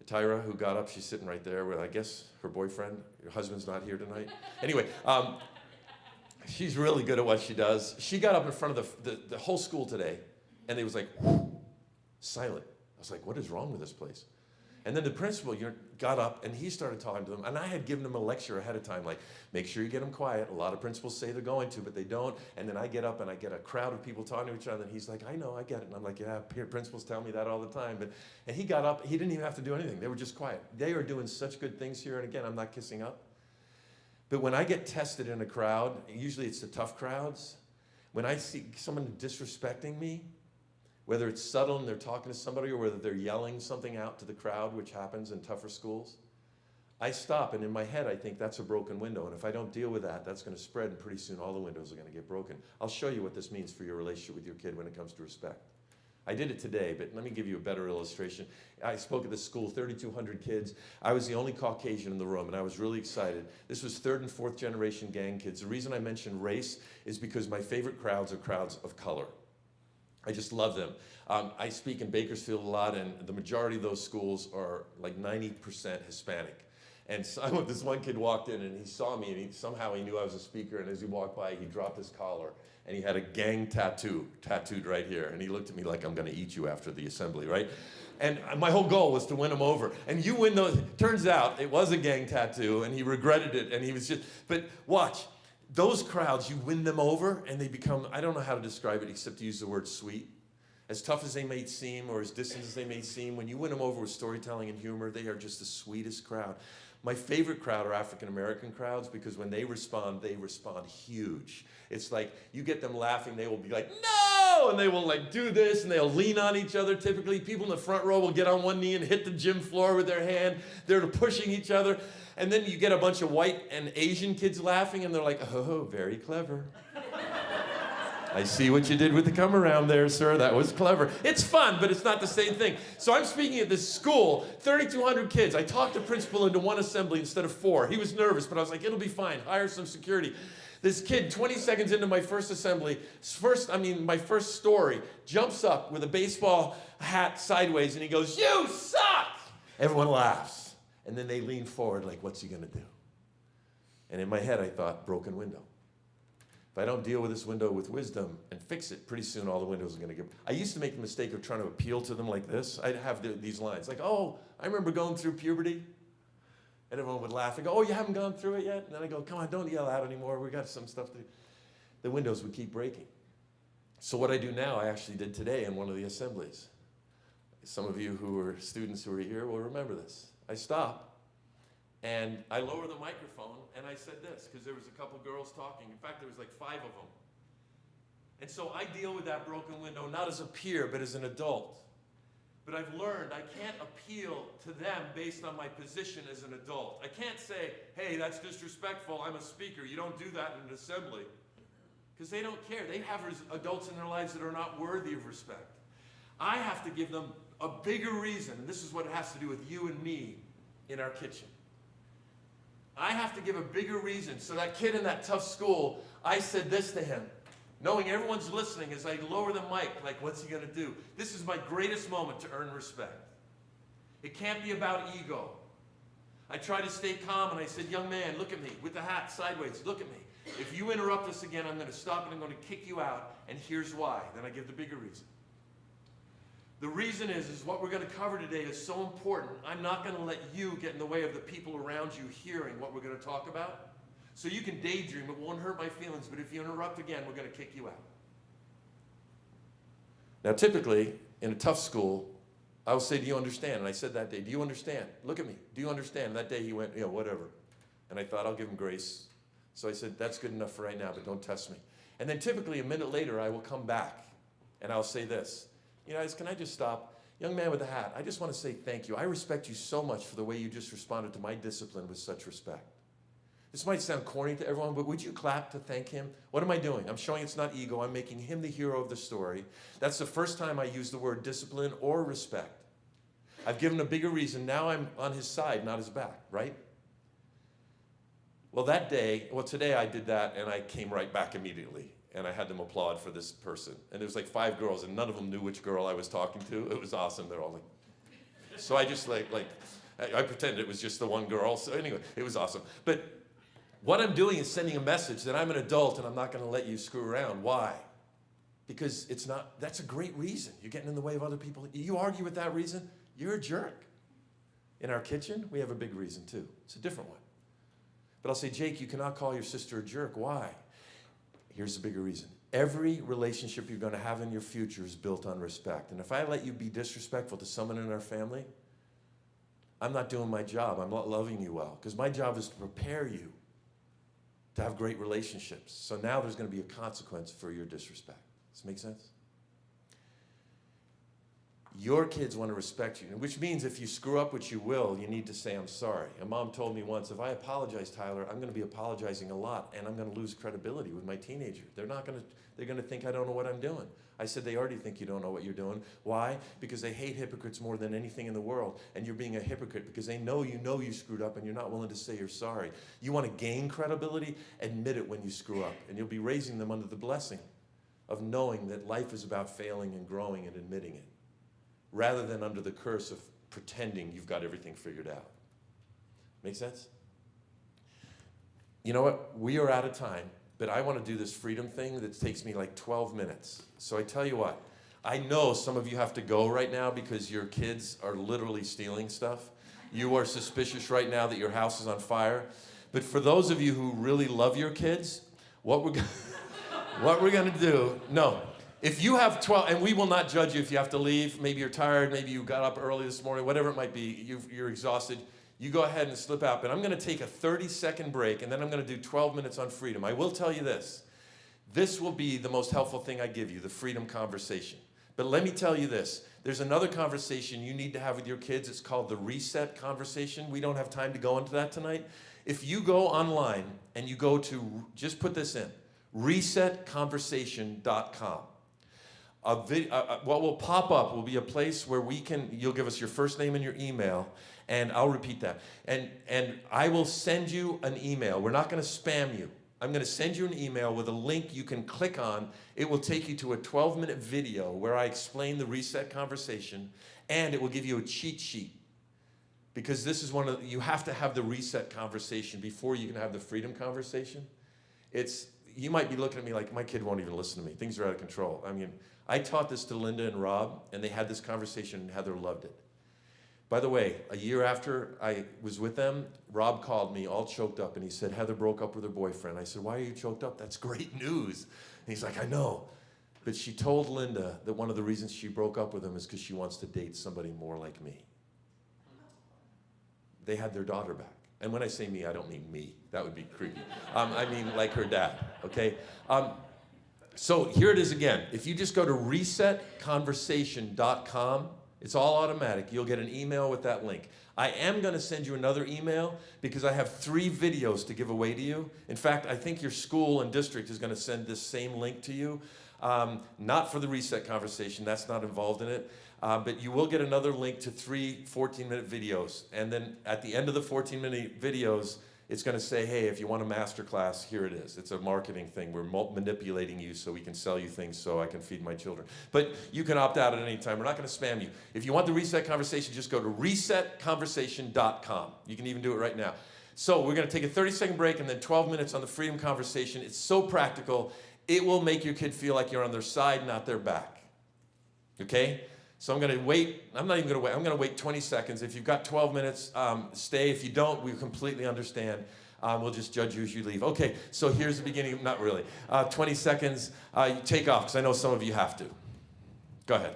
Speaker 2: Tyra, who got up, she's sitting right there with, I guess, her boyfriend. Your husband's not here tonight. Anyway, she's really good at what she does. She got up in front of the whole school today, and it was like, whoo, silent. I was like, what is wrong with this place? And then the principal got up, and he started talking to them. And I had given them a lecture ahead of time, like, make sure you get them quiet. A lot of principals say they're going to, but they don't. And then I get up, and I get a crowd of people talking to each other. And he's like, I know, I get it. And I'm like, yeah, principals tell me that all the time. And he got up. He didn't even have to do anything. They were just quiet. They are doing such good things here. And again, I'm not kissing up. But when I get tested in a crowd, usually it's the tough crowds, when I see someone disrespecting me, whether it's subtle and they're talking to somebody or whether they're yelling something out to the crowd, which happens in tougher schools, I stop, and in my head I think that's a broken window, and if I don't deal with that, that's going to spread, and pretty soon all the windows are going to get broken. I'll show you what this means for your relationship with your kid when it comes to respect. I did it today, but let me give you a better illustration. I spoke at this school, 3,200 kids. I was the only Caucasian in the room, and I was really excited. This was third and fourth generation gang kids. The reason I mention race is because my favorite crowds are crowds of color. I just love them. I speak in Bakersfield a lot, and the majority of those schools are like 90% Hispanic. And so this one kid walked in, and he saw me, and somehow he knew I was a speaker, and as he walked by, he dropped his collar, and he had a gang tattooed right here, and he looked at me like, I'm going to eat you after the assembly, right? And my whole goal was to win him over. And you win those. Turns out it was a gang tattoo, and he regretted it, and he was just, but watch. Those crowds, you win them over, and they become, I don't know how to describe it except to use the word sweet. As tough as they may seem, or as distant as they may seem, when you win them over with storytelling and humor, they are just the sweetest crowd. My favorite crowd are African-American crowds because when they respond huge. It's like you get them laughing, they will be like, no! And they will like do this, and they'll lean on each other. Typically, people in the front row will get on one knee and hit the gym floor with their hand. They're pushing each other. And then you get a bunch of white and Asian kids laughing, and they're like, oh, very clever. I see what you did with the come around there, sir. That was clever. It's fun, but it's not the same thing. So I'm speaking at this school, 3,200 kids. I talked the principal into one assembly instead of 4. He was nervous, but I was like, it'll be fine. Hire some security. This kid, 20 seconds into my first assembly, my first story, jumps up with a baseball hat sideways, and he goes, you suck! Everyone laughs. And then they lean forward like, what's he going to do? And in my head, I thought, broken window. If I don't deal with this window with wisdom and fix it, pretty soon all the windows are going to get... I used to make the mistake of trying to appeal to them like this. I'd have these lines like, oh, I remember going through puberty. And everyone would laugh and go, oh, you haven't gone through it yet? And then I go, come on, don't yell out anymore. We got some stuff to do. The windows would keep breaking. So what I do now, I actually did today in one of the assemblies. Some of you who are students who are here will remember this. I stop. And I lower the microphone, and I said this, because there was a couple girls talking. In fact, there was like 5 of them. And so I deal with that broken window, not as a peer, but as an adult. But I've learned I can't appeal to them based on my position as an adult. I can't say, hey, that's disrespectful, I'm a speaker. You don't do that in an assembly. Because they don't care. They have adults in their lives that are not worthy of respect. I have to give them a bigger reason, and this is what it has to do with you and me in our kitchen. I have to give a bigger reason. So that kid in that tough school, I said this to him, knowing everyone's listening as I lower the mic, like, what's he going to do? This is my greatest moment to earn respect. It can't be about ego. I try to stay calm, and I said, young man, look at me, with the hat sideways, look at me. If you interrupt us again, I'm going to stop, and I'm going to kick you out, and here's why. Then I give the bigger reason. The reason is what we're going to cover today is so important. I'm not going to let you get in the way of the people around you hearing what we're going to talk about. So you can daydream, it won't hurt my feelings, but if you interrupt again, we're going to kick you out. Now, typically, in a tough school, I will say, do you understand? And I said that day, do you understand? Look at me. Do you understand? And that day he went, yeah, whatever. And I thought, I'll give him grace. So I said, that's good enough for right now, but don't test me. And then typically a minute later, I will come back and I'll say this. You guys, can I just stop? Young man with the hat, I just want to say thank you. I respect you so much for the way you just responded to my discipline with such respect. This might sound corny to everyone, but would you clap to thank him? What am I doing? I'm showing it's not ego. I'm making him the hero of the story. That's the first time I use the word discipline or respect. I've given a bigger reason. Now I'm on his side, not his back, right? Well, today I did that, and I came right back immediately. And I had them applaud for this person. And there was like 5 girls, and none of them knew which girl I was talking to. It was awesome. They're all like, so I just I pretended it was just the one girl. So anyway, it was awesome. But what I'm doing is sending a message that I'm an adult and I'm not going to let you screw around. Why? Because that's a great reason. You're getting in the way of other people. You argue with that reason, you're a jerk. In our kitchen, we have a big reason too. It's a different one. But I'll say, Jake, you cannot call your sister a jerk. Why? Here's the bigger reason. Every relationship you're going to have in your future is built on respect. And if I let you be disrespectful to someone in our family, I'm not doing my job. I'm not loving you well. Because my job is to prepare you to have great relationships. So now there's going to be a consequence for your disrespect. Does this make sense? Your kids want to respect you, which means if you screw up, which you will, you need to say, I'm sorry. A mom told me once, if I apologize, Tyler, I'm going to be apologizing a lot, and I'm going to lose credibility with my teenager. They're going to think I don't know what I'm doing. I said, they already think you don't know what you're doing. Why? Because they hate hypocrites more than anything in the world, and you're being a hypocrite because they know you screwed up, and you're not willing to say you're sorry. You want to gain credibility? Admit it when you screw up, and you'll be raising them under the blessing of knowing that life is about failing and growing and admitting it, rather than under the curse of pretending you've got everything figured out. Make sense? You know what? We are out of time, but I want to do this freedom thing that takes me like 12 minutes. So I tell you what, I know some of you have to go right now because your kids are literally stealing stuff. You are suspicious right now that your house is on fire. But for those of you who really love your kids, what we're going to do, no. If you have 12, and we will not judge you if you have to leave, maybe you're tired, maybe you got up early this morning, whatever it might be, you're exhausted, you go ahead and slip out. But I'm going to take a 30-second break, and then I'm going to do 12 minutes on freedom. I will tell you this. This will be the most helpful thing I give you, the freedom conversation. But let me tell you this. There's another conversation you need to have with your kids. It's called the reset conversation. We don't have time to go into that tonight. If you go online and you go to, just put this in, resetconversation.com. What will pop up will be a place where you'll give us your first name and your email, and I'll repeat that. And I will send you an email. We're not going to spam you. I'm going to send you an email with a link you can click on. It will take you to a 12-minute video where I explain the reset conversation, and it will give you a cheat sheet. Because this is you have to have the reset conversation before you can have the freedom conversation. You might be looking at me like, my kid won't even listen to me. Things are out of control. I mean, I taught this to Linda and Rob, and they had this conversation, and Heather loved it. By the way, a year after I was with them, Rob called me all choked up, and he said, Heather broke up with her boyfriend. I said, why are you choked up? That's great news. And he's like, I know. But she told Linda that one of the reasons she broke up with him is because she wants to date somebody more like me. They had their daughter back. And when I say me, I don't mean me. That would be creepy. I mean like her dad, okay? So here it is again. If you just go to resetconversation.com, it's all automatic. You'll get an email with that link. I am going to send you another email because I have 3 videos to give away to you. In fact, I think your school and district is going to send this same link to you. Not for the reset conversation. That's not involved in it. But you will get another link to 3 14-minute videos. And then at the end of the 14-minute videos, it's going to say, hey, if you want a master class, here it is. It's a marketing thing. We're manipulating you so we can sell you things so I can feed my children. But you can opt out at any time. We're not going to spam you. If you want the reset conversation, just go to resetconversation.com. You can even do it right now. So we're going to take a 30-second break and then 12 minutes on the freedom conversation. It's so practical. It will make your kid feel like you're on their side, not their back. Okay? So I'm going to wait. I'm not even going to wait. I'm going to wait 20 seconds. If you've got 12 minutes, stay. If you don't, we completely understand. We'll just judge you as you leave. Okay, so here's the beginning. Not really. 20 seconds. You take off, because I know some of you have to. Go ahead.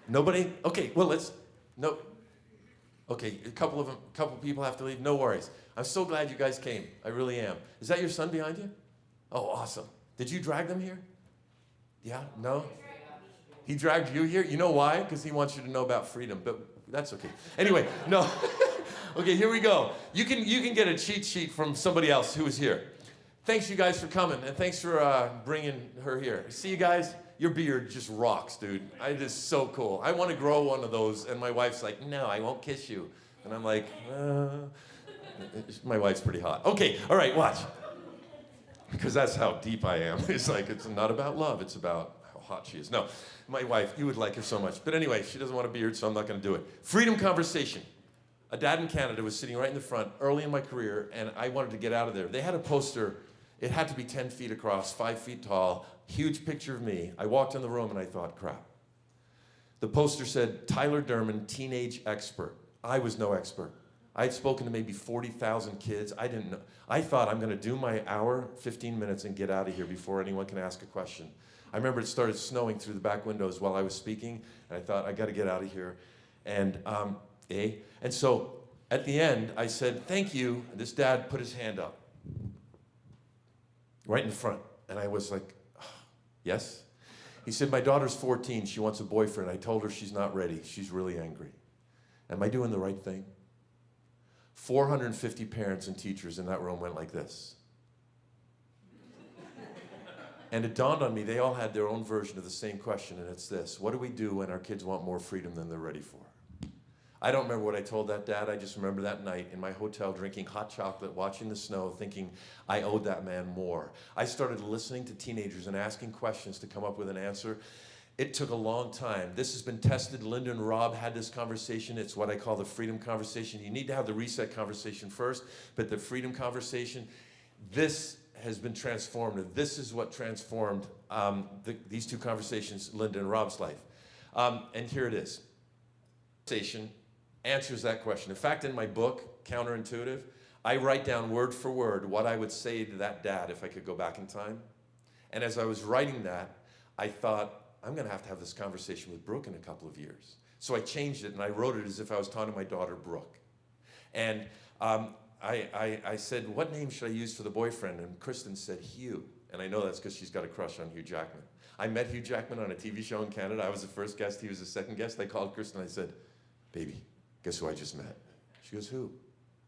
Speaker 2: Nobody? Okay, well, no. Okay, a couple people have to leave. No worries. I'm so glad you guys came. I really am. Is that your son behind you? Oh, awesome. Did you drag them here? Yeah? No? He dragged you here? You know why? Because he wants you to know about freedom, but that's okay. Anyway, no. Okay, here we go. You can get a cheat sheet from somebody else who was here. Thanks, you guys, for coming, and thanks for bringing her here. See you guys? Your beard just rocks, dude. It is so cool. I want to grow one of those, and my wife's like, no, I won't kiss you. And I'm like, my wife's pretty hot. Okay, all right, watch. Because that's how deep I am. It's like, it's not about love, it's about how hot she is. No, my wife, you would like her so much. But anyway, she doesn't want a beard, so I'm not going to do it. Freedom conversation. A dad in Canada was sitting right in the front early in my career, and I wanted to get out of there. They had a poster. It had to be 10 feet across, 5 feet tall, huge picture of me. I walked in the room, and I thought, crap. The poster said, Tyler Durman, teenage expert. I was no expert. I had spoken to maybe 40,000 kids. I didn't know. I thought, I'm going to do my hour, 15 minutes, and get out of here before anyone can ask a question. I remember it started snowing through the back windows while I was speaking, and I thought, I got to get out of here. And And so at the end, I said, thank you. And this dad put his hand up right in the front. And I was like, oh, yes? He said, my daughter's 14. She wants a boyfriend. I told her she's not ready. She's really angry. Am I doing the right thing? 450 parents and teachers in that room went like this. And it dawned on me, they all had their own version of the same question, and it's this: what do we do when our kids want more freedom than they're ready for? I don't remember what I told that dad. I just remember that night in my hotel drinking hot chocolate, watching the snow, thinking I owed that man more. I started listening to teenagers and asking questions to come up with an answer. It took a long time. This has been tested. Linda and Rob had this conversation. It's what I call the freedom conversation. You need to have the reset conversation first, but the freedom conversation, this has been transformative. This is what transformed these two conversations, Linda and Rob's life. And here it is. Conversation answers that question. In fact, in my book, Counterintuitive, I write down word for word what I would say to that dad if I could go back in time. And as I was writing that, I thought, I'm going to have this conversation with Brooke in a couple of years. So I changed it, and I wrote it as if I was talking to my daughter, Brooke. And I said, what name should I use for the boyfriend? And Kristen said, Hugh. And I know that's because she's got a crush on Hugh Jackman. I met Hugh Jackman on a TV show in Canada. I was the first guest. He was the second guest. I called Kristen. I said, baby, guess who I just met? She goes, who?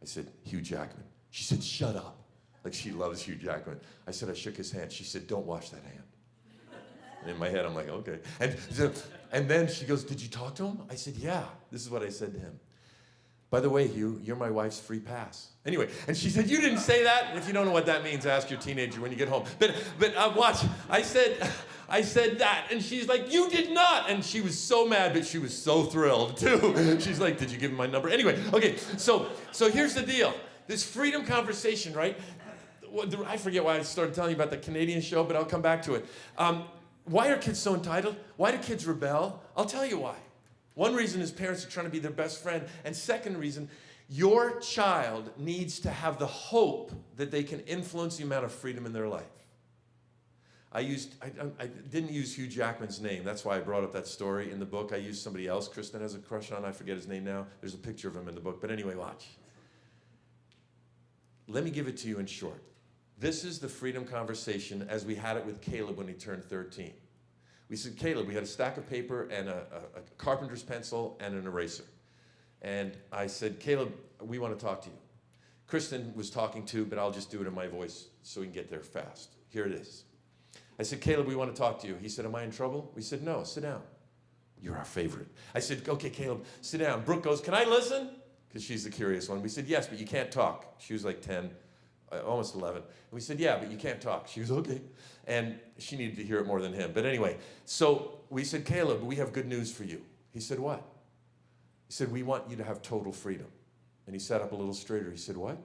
Speaker 2: I said, Hugh Jackman. She said, shut up. Like, she loves Hugh Jackman. I said, I shook his hand. She said, don't wash that hand. And in my head, I'm like, okay. And then she goes, did you talk to him? I said, yeah. This is what I said to him. By the way, Hugh, you're my wife's free pass. Anyway, and she said, you didn't say that? And if you don't know what that means, ask your teenager when you get home. But watch, I said that, and she's like, you did not. And she was so mad, but she was so thrilled, too. She's like, did you give him my number? Anyway, okay, so here's the deal. This freedom conversation, right? I forget why I started telling you about the Canadian show, but I'll come back to it. Why are kids so entitled? Why do kids rebel? I'll tell you why. One reason is parents are trying to be their best friend. And second reason, your child needs to have the hope that they can influence the amount of freedom in their life. I didn't use Hugh Jackman's name. That's why I brought up that story in the book. I used somebody else Kristen has a crush on. I forget his name now. There's a picture of him in the book. But anyway, watch. Let me give it to you in short. This is the freedom conversation as we had it with Caleb when he turned 13. We said, Caleb, we had a stack of paper and a carpenter's pencil and an eraser. And I said, Caleb, we want to talk to you. Kristen was talking too, but I'll just do it in my voice so we can get there fast. Here it is. I said, Caleb, we want to talk to you. He said, am I in trouble? We said, no, sit down. You're our favorite. I said, okay, Caleb, sit down. Brooke goes, can I listen? Because she's the curious one. We said, yes, but you can't talk. She was like 10. Almost 11. And we said, yeah, but you can't talk. She was okay. And she needed to hear it more than him. But anyway, so we said, Caleb, we have good news for you. He said, what? He said, we want you to have total freedom. And he sat up a little straighter. He said, what?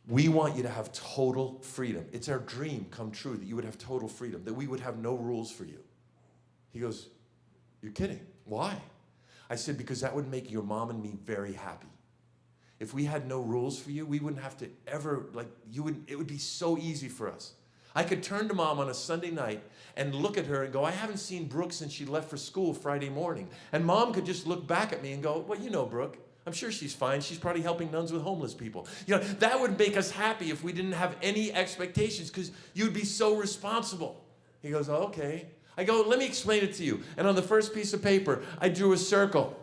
Speaker 2: We want you to have total freedom. It's our dream come true that you would have total freedom, that we would have no rules for you. He goes, you're kidding. Why? I said, because that would make your mom and me very happy. If we had no rules for you, we wouldn't have to ever, it would be so easy for us. I could turn to mom on a Sunday night and look at her and go, I haven't seen Brooke since she left for school Friday morning. And mom could just look back at me and go, well, you know Brooke. I'm sure she's fine. She's probably helping nuns with homeless people. That would make us happy if we didn't have any expectations, because you'd be so responsible. He goes, oh, okay. I go, let me explain it to you. And on the first piece of paper, I drew a circle.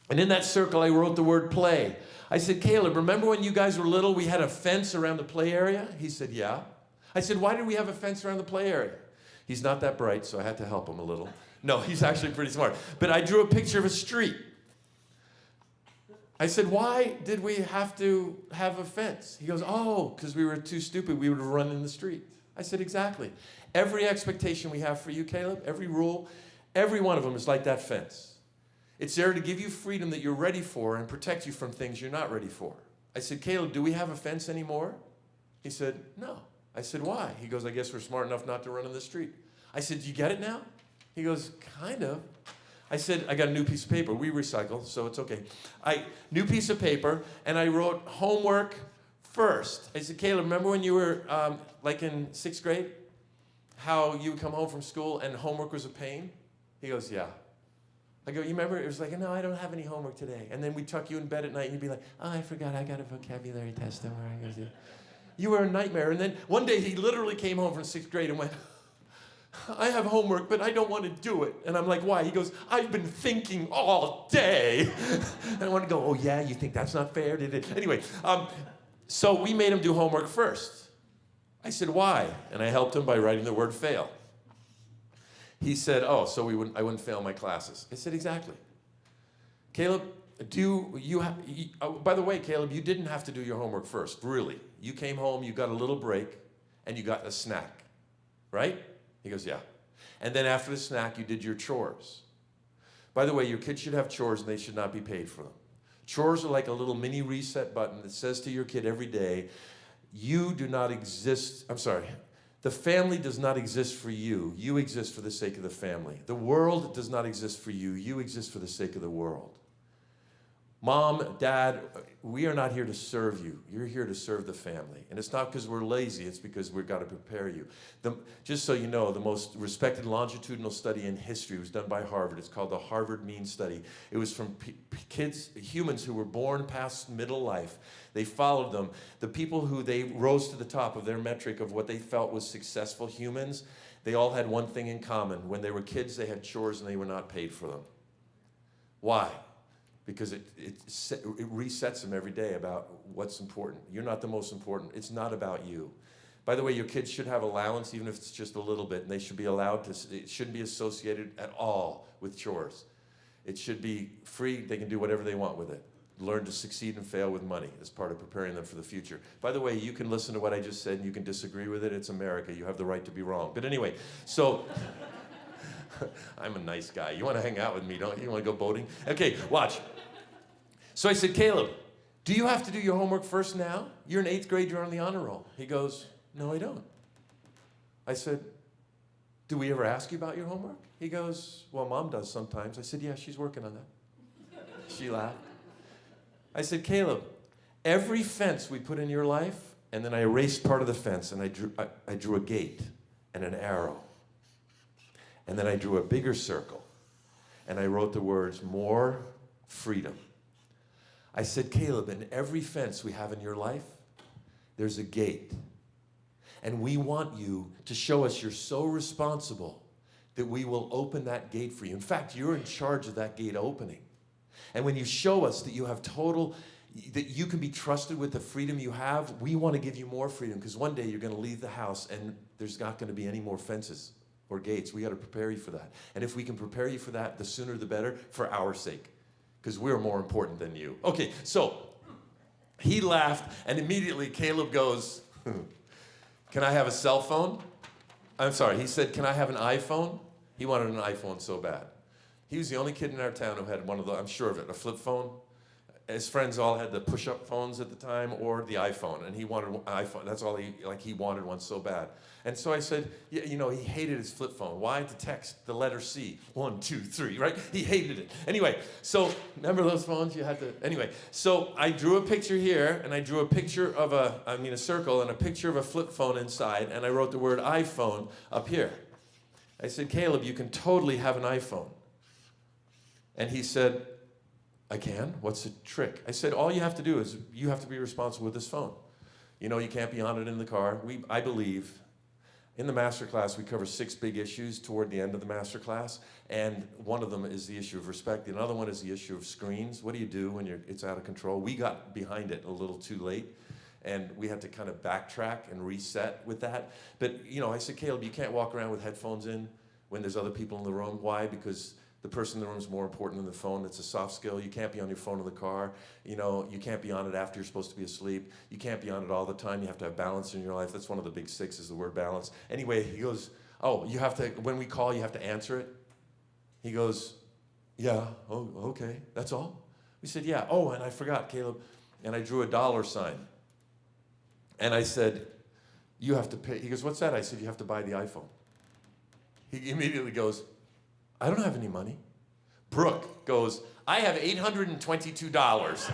Speaker 2: And in that circle, I wrote the word play. I said, Caleb, remember when you guys were little, we had a fence around the play area? He said, yeah. I said, why did we have a fence around the play area? He's not that bright, so I had to help him a little. No, he's actually pretty smart. But I drew a picture of a street. I said, why did we have to have a fence? He goes, oh, because we were too stupid. We would have run in the street. I said, exactly. Every expectation we have for you, Caleb, every rule, every one of them is like that fence. It's there to give you freedom that you're ready for and protect you from things you're not ready for. I said, Caleb, do we have a fence anymore? He said, no. I said, why? He goes, I guess we're smart enough not to run in the street. I said, do you get it now? He goes, kind of. I said, I got a new piece of paper. We recycle, so it's okay. New piece of paper, and I wrote homework first. I said, Caleb, remember when you were like in 6th grade? How you would come home from school and homework was a pain? He goes, yeah. I go, you remember? It was like, no, I don't have any homework today. And then we'd tuck you in bed at night and you'd be like, oh, I forgot I got a vocabulary test tomorrow. I goes, yeah. You were a nightmare. And then one day he literally came home from 6th grade and went, I have homework, but I don't want to do it. And I'm like, why? He goes, I've been thinking all day. And I want to go, oh yeah, you think that's not fair? Anyway, so we made him do homework first. I said, why? And I helped him by writing the word fail. He said, oh, so I wouldn't fail my classes. I said, exactly. Caleb, by the way, Caleb, you didn't have to do your homework first, really. You came home, you got a little break, and you got a snack, right? He goes, yeah. And then after the snack, you did your chores. By the way, your kids should have chores and they should not be paid for them. Chores are like a little mini reset button that says to your kid every day, you do not exist, the family does not exist for you. You exist for the sake of the family. The world does not exist for you. You exist for the sake of the world. Mom, Dad, we are not here to serve you. You're here to serve the family. And it's not because we're lazy. It's because we've got to prepare you. Just so you know, the most respected longitudinal study in history was done by Harvard. It's called the Harvard Mean Study. It was from humans who were born past middle life. They followed them. The people who they rose to the top of their metric of what they felt was successful humans, they all had one thing in common. When they were kids, they had chores and they were not paid for them. Why? Because it resets them every day about what's important. You're not the most important. It's not about you. By the way, your kids should have allowance, even if it's just a little bit, and they should be allowed to, it shouldn't be associated at all with chores. It should be free. They can do whatever they want with it. Learn to succeed and fail with money as part of preparing them for the future. By the way, you can listen to what I just said and you can disagree with it. It's America. You have the right to be wrong. But anyway, so I'm a nice guy. You want to hang out with me, don't you? You want to go boating? Okay, watch. So I said, Caleb, do you have to do your homework first now? You're in 8th grade, you're on the honor roll. He goes, no, I don't. I said, do we ever ask you about your homework? He goes, well, Mom does sometimes. I said, yeah, she's working on that. She laughed. I said, Caleb, every fence we put in your life, and then I erased part of the fence, and I drew a gate and an arrow. And then I drew a bigger circle, and I wrote the words, more freedom. I said, Caleb, in every fence we have in your life, there's a gate. And we want you to show us you're so responsible that we will open that gate for you. In fact, you're in charge of that gate opening. And when you show us that you have that you can be trusted with the freedom you have, we want to give you more freedom, because one day you're going to leave the house and there's not going to be any more fences or gates. We got to prepare you for that. And if we can prepare you for that, the sooner the better, for our sake, because we're more important than you. Okay, so he laughed, and immediately Caleb goes, can I have a cell phone? I'm sorry, he said, can I have an iPhone? He wanted an iPhone so bad. He was the only kid in our town who had one of the, I'm sure of it, a flip phone. his friends all had the push-up phones at the time or the iPhone, and he wanted an iPhone. That's all he wanted one so bad. And so I said, yeah, you know, he hated his flip phone. Why? To text the letter C, 1, 2, 3, right? He hated it. Anyway, so remember those phones you had to, anyway. So I drew a picture here, and I drew a picture of a circle and a picture of a flip phone inside, and I wrote the word iPhone up here. I said, Caleb, you can totally have an iPhone. And he said, I can? What's the trick? I said, all you have to do is you have to be responsible with this phone. You know, you can't be on it in the car. I believe, in the master class, we cover 6 big issues toward the end of the master class, and one of them is the issue of respect. Another one is the issue of screens. What do you do when it's out of control? We got behind it a little too late, and we had to kind of backtrack and reset with that. But, you know, I said, Caleb, you can't walk around with headphones in when there's other people in the room. Why? Because the person in the room is more important than the phone. It's a soft skill. You can't be on your phone in the car. You know, you can't be on it after you're supposed to be asleep. You can't be on it all the time. You have to have balance in your life. That's one of the big 6 is the word balance. Anyway, he goes, oh, you have to, when we call, you have to answer it. He goes, yeah, oh, okay, that's all? We said, yeah. Oh, and I forgot, Caleb. And I drew a dollar sign. And I said, you have to pay. He goes, what's that? I said, you have to buy the iPhone. He immediately goes, I don't have any money. Brooke goes, I have $822.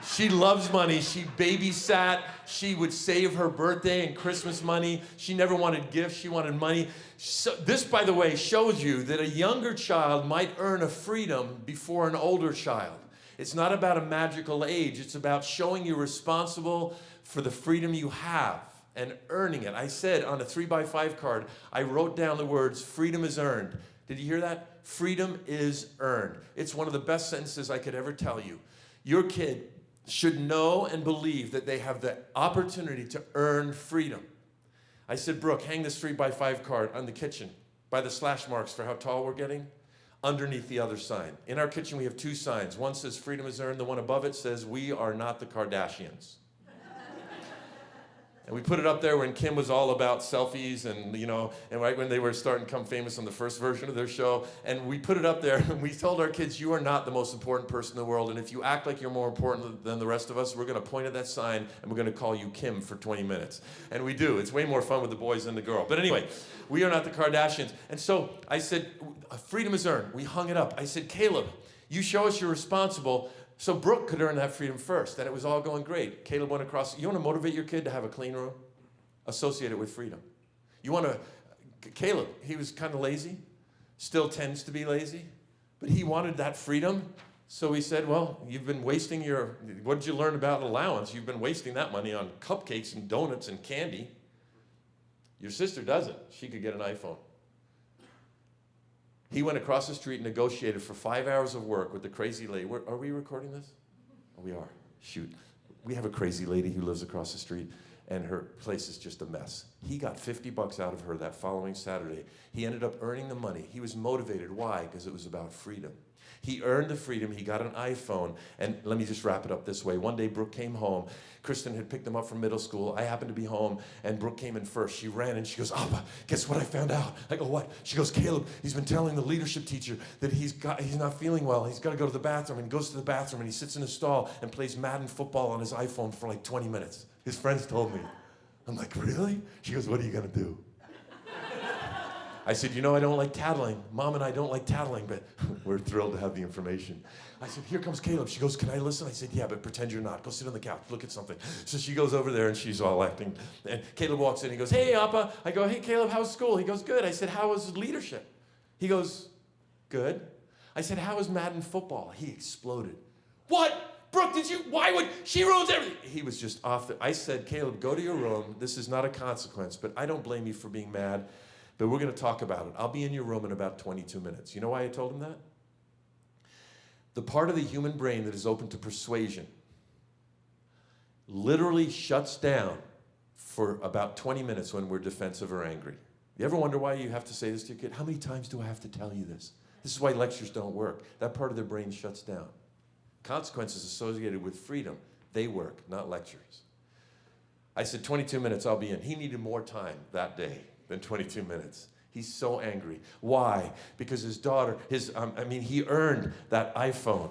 Speaker 2: She loves money. She babysat. She would save her birthday and Christmas money. She never wanted gifts. She wanted money. So this, by the way, shows you that a younger child might earn a freedom before an older child. It's not about a magical age. It's about showing you're responsible for the freedom you have and earning it. I said on a 3x5 card, I wrote down the words, freedom is earned. Did you hear that? Freedom is earned. It's one of the best sentences I could ever tell you. Your kid should know and believe that they have the opportunity to earn freedom. I said, Brooke, hang this 3x5 card on the kitchen by the slash marks for how tall we're getting, underneath the other sign. In our kitchen, we have 2 signs. One says freedom is earned. The one above it says we are not the Kardashians. And we put it up there when Kim was all about selfies and, you know, and right when they were starting to become famous on the first version of their show. And we put it up there and we told our kids, you are not the most important person in the world. And if you act like you're more important than the rest of us, we're going to point at that sign and we're going to call you Kim for 20 minutes. And we do. It's way more fun with the boys than the girl. But anyway, we are not the Kardashians. And so I said, freedom is earned. We hung it up. I said, Caleb, you show us you're responsible. So Brooke could earn that freedom first, and it was all going great. Caleb went across. You want to motivate your kid to have a clean room? Associate it with freedom. You want to, Caleb, he was kind of lazy, still tends to be lazy, but he wanted that freedom. So we said, well, you've been wasting what did you learn about allowance? You've been wasting that money on cupcakes and donuts and candy. Your sister doesn't. She could get an iPhone. He went across the street and negotiated for 5 hours of work with the crazy lady. Are we recording this? Oh, we are. Shoot. We have a crazy lady who lives across the street, and her place is just a mess. He got $50 out of her that following Saturday. He ended up earning the money. He was motivated. Why? Because it was about freedom. He earned the freedom. He got an iPhone. And let me just wrap it up this way. One day, Brooke came home. Kristen had picked him up from middle school. I happened to be home, and Brooke came in first. She ran, and she goes, Abba, guess what I found out? I go, what? She goes, Caleb, he's been telling the leadership teacher that he's not feeling well. He's got to go to the bathroom. And he goes to the bathroom, and he sits in his stall and plays Madden football on his iPhone for like 20 minutes. His friends told me. I'm like, really? She goes, what are you going to do? I said, you know, I don't like tattling. Mom and I don't like tattling, but we're thrilled to have the information. I said, here comes Caleb. She goes, can I listen? I said, yeah, but pretend you're not. Go sit on the couch, look at something. So she goes over there, and she's all acting. And Caleb walks in. He goes, hey, Appa. I go, hey, Caleb, how's school? He goes, good. I said, how was leadership? He goes, good. I said, how was Madden football? He exploded. What? Brooke, why would, she ruins everything. He was just off I said, Caleb, go to your room. This is not a consequence, but I don't blame you for being mad. But we're going to talk about it. I'll be in your room in about 22 minutes. You know why I told him that? The part of the human brain that is open to persuasion literally shuts down for about 20 minutes when we're defensive or angry. You ever wonder why you have to say this to your kid? How many times do I have to tell you this? This is why lectures don't work. That part of their brain shuts down. Consequences associated with freedom, they work, not lectures. I said, 22 minutes, I'll be in. He needed more time that day than 22 minutes. He's so angry. Why? Because his daughter, he earned that iPhone.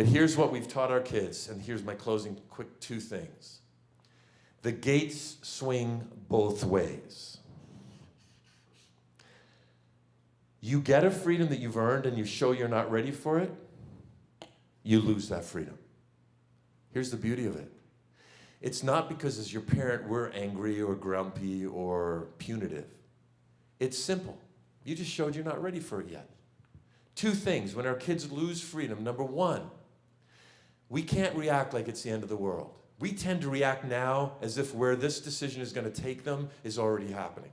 Speaker 2: But here's what we've taught our kids, and here's my closing quick 2 things. The gates swing both ways. You get a freedom that you've earned and you show you're not ready for it, you lose that freedom. Here's the beauty of it. It's not because as your parent we're angry or grumpy or punitive. It's simple. You just showed you're not ready for it yet. 2 things when our kids lose freedom. Number 1, we can't react like it's the end of the world. We tend to react now as if where this decision is going to take them is already happening.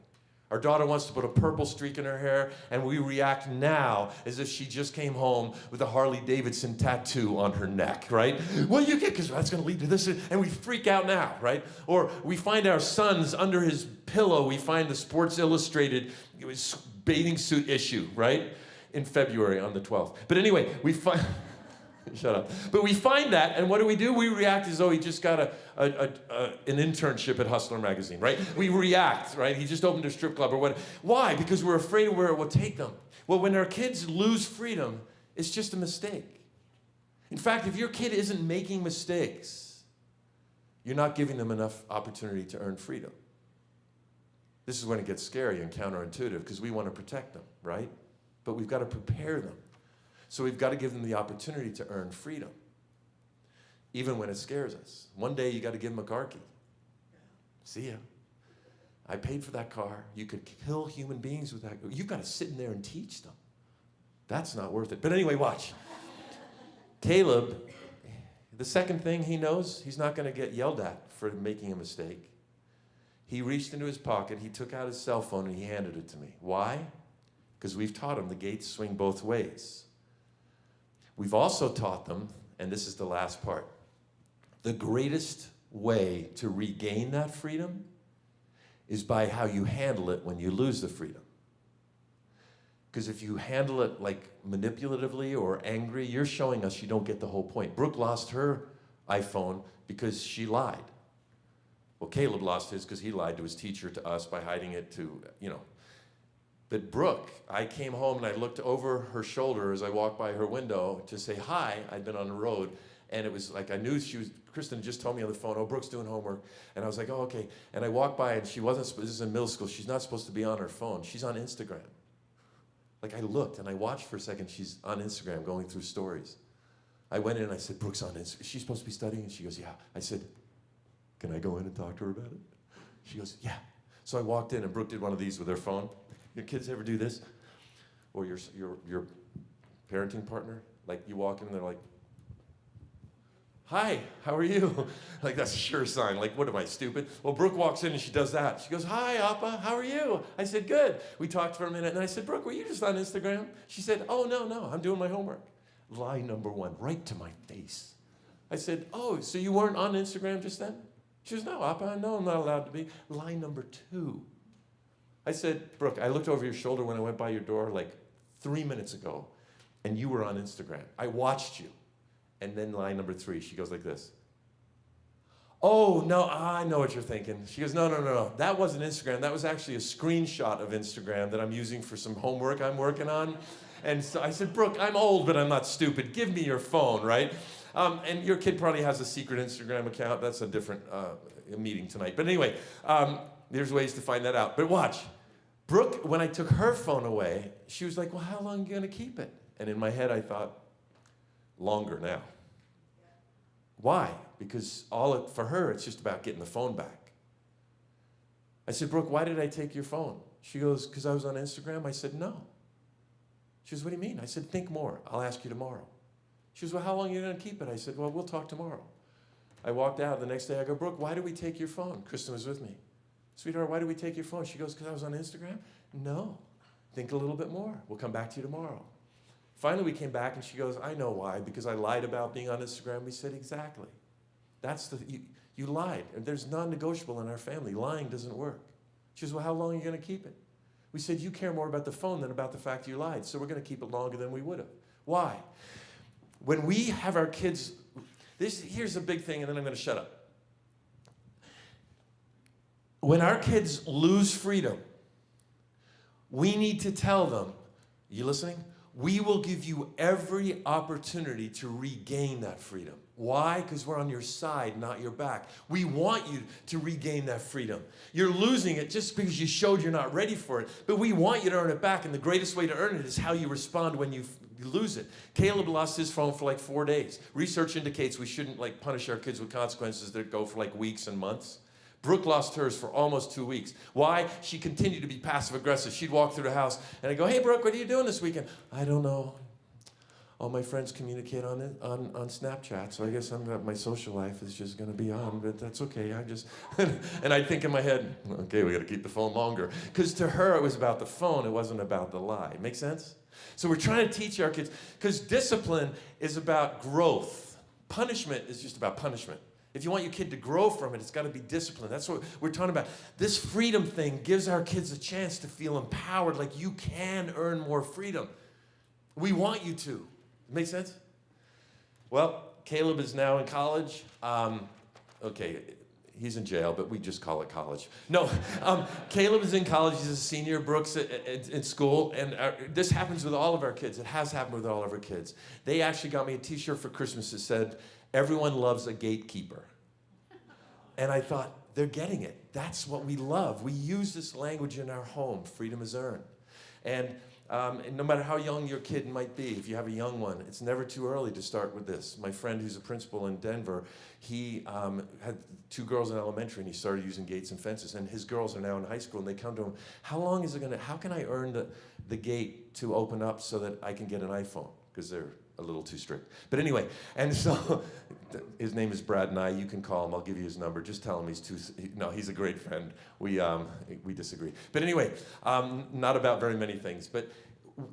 Speaker 2: Our daughter wants to put a purple streak in her hair, and we react now as if she just came home with a Harley Davidson tattoo on her neck, right? Well, you get, because that's going to lead to this, and we freak out now, right? Or we find our son's under his pillow, we find the Sports Illustrated bathing suit issue, right? In February on the 12th. But anyway, we find... Shut up. But we find that, and what do? We react as though he just got an internship at Hustler magazine, right? We react, right? He just opened a strip club or what. Why? Because we're afraid of where it will take them. Well, when our kids lose freedom, it's just a mistake. In fact, if your kid isn't making mistakes, you're not giving them enough opportunity to earn freedom. This is when it gets scary and counterintuitive because we want to protect them, right? But we've got to prepare them. So we've got to give them the opportunity to earn freedom, even when it scares us. One day you got to give them a car key. See ya. I paid for that car. You could kill human beings with that. You've got to sit in there and teach them. That's not worth it. But anyway, watch. Caleb, the second thing he knows, he's not going to get yelled at for making a mistake. He reached into his pocket, he took out his cell phone, and he handed it to me. Why? Because we've taught him the gates swing both ways. We've also taught them, and this is the last part, the greatest way to regain that freedom is by how you handle it when you lose the freedom. Because if you handle it like manipulatively or angry, you're showing us you don't get the whole point. Brooke lost her iPhone because she lied. Well, Caleb lost his because he lied to his teacher, to us, by hiding it to, But Brooke, I came home and I looked over her shoulder as I walked by her window to say hi. I'd been on the road, and it was like I knew Kristen just told me on the phone, oh, Brooke's doing homework. And I was like, oh, okay. And I walked by, and she wasn't, this is in middle school, she's not supposed to be on her phone. She's on Instagram. Like I looked, and I watched for a second, she's on Instagram going through stories. I went in and I said, Brooke's on Instagram. Is she supposed to be studying? And she goes, yeah. I said, can I go in and talk to her about it? She goes, yeah. So I walked in, and Brooke did one of these with her phone. Your kids ever do this? Or your parenting partner? Like you walk in and they're like, hi, how are you? Like that's a sure sign. Like, what am I, stupid? Well, Brooke walks in and she does that. She goes, hi, Appa, how are you? I said, good. We talked for a minute and I said, Brooke, were you just on Instagram? She said, oh, no, I'm doing my homework. Lie number 1, right to my face. I said, oh, so you weren't on Instagram just then? She goes, no, Appa, no, I'm not allowed to be. Lie number 2. I said, Brooke, I looked over your shoulder when I went by your door like 3 minutes ago, and you were on Instagram. I watched you. And then line number 3, she goes like this. Oh, no, I know what you're thinking. She goes, no. That wasn't Instagram. That was actually a screenshot of Instagram that I'm using for some homework I'm working on. And so I said, Brooke, I'm old, but I'm not stupid. Give me your phone, right? And your kid probably has a secret Instagram account. That's a different meeting tonight. But anyway, there's ways to find that out. But watch. Brooke, when I took her phone away, she was like, well, how long are you going to keep it? And in my head, I thought, longer now. Why? Because for her, it's just about getting the phone back. I said, Brooke, why did I take your phone? She goes, because I was on Instagram. I said, no. She goes, what do you mean? I said, think more. I'll ask you tomorrow. She goes, well, how long are you going to keep it? I said, well, we'll talk tomorrow. I walked out. The next day, I go, Brooke, why did we take your phone? Kristen was with me. Sweetheart, why did we take your phone? She goes, because I was on Instagram? No. Think a little bit more. We'll come back to you tomorrow. Finally, we came back, and she goes, I know why, because I lied about being on Instagram. We said, exactly. You lied. And there's non-negotiable in our family. Lying doesn't work. She goes, well, how long are you going to keep it? We said, you care more about the phone than about the fact you lied, so we're going to keep it longer than we would have. Why? When we have our kids, here's a big thing, and then I'm going to shut up. When our kids lose freedom, we need to tell them, you listening? we will give you every opportunity to regain that freedom. Why? Because we're on your side, not your back. We want you to regain that freedom. You're losing it just because you showed you're not ready for it, but we want you to earn it back, and the greatest way to earn it is how you respond when you lose it. Caleb lost his phone for like 4 days. Research indicates we shouldn't punish our kids with consequences that go for weeks and months. Brooke lost hers for almost 2 weeks. Why? She continued to be passive-aggressive. She'd walk through the house, and I'd go, "Hey, Brooke, what are you doing this weekend?" "I don't know. All my friends communicate on Snapchat, so I guess my social life is just going to be on, but that's okay. I just..." And I'd think in my head, okay, we got to keep the phone longer. Because to her, it was about the phone. It wasn't about the lie. Make sense? So we're trying to teach our kids, because discipline is about growth. Punishment is just about punishment. If you want your kid to grow from it, it's got to be discipline. That's what we're talking about. This freedom thing gives our kids a chance to feel empowered, like you can earn more freedom. We want you to. Make sense? Well, Caleb is now in college. Okay, he's in jail, but we just call it college. No, Caleb is in college. He's a senior. Brooks in school. And this happens with all of our kids. It has happened with all of our kids. They actually got me a T-shirt for Christmas that said, "Everyone loves a gatekeeper." And I thought, they're getting it. That's what we love. We use this language in our home. Freedom is earned. And no matter how young your kid might be, if you have a young one, it's never too early to start with this. My friend who's a principal in Denver, he had 2 girls in elementary, and he started using gates and fences. And his girls are now in high school, and they come to him, how can I earn the gate to open up so that I can get an iPhone? Because they're a little too strict. But anyway, and so his name is Brad Nye. You can call him. I'll give you his number. Just tell him he's a great friend. We disagree. But anyway, not about very many things. But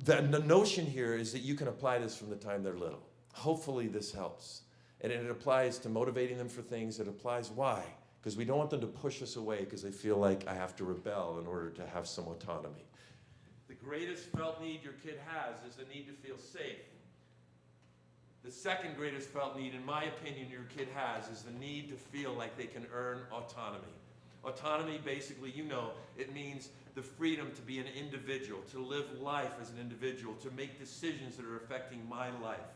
Speaker 2: the notion here is that you can apply this from the time they're little. Hopefully this helps. And it applies to motivating them for things. It applies why? Because we don't want them to push us away because they feel like I have to rebel in order to have some autonomy. The greatest felt need your kid has is the need to feel safe. The second greatest felt need, in my opinion, your kid has is the need to feel like they can earn autonomy. Autonomy, basically, it means the freedom to be an individual, to live life as an individual, to make decisions that are affecting my life.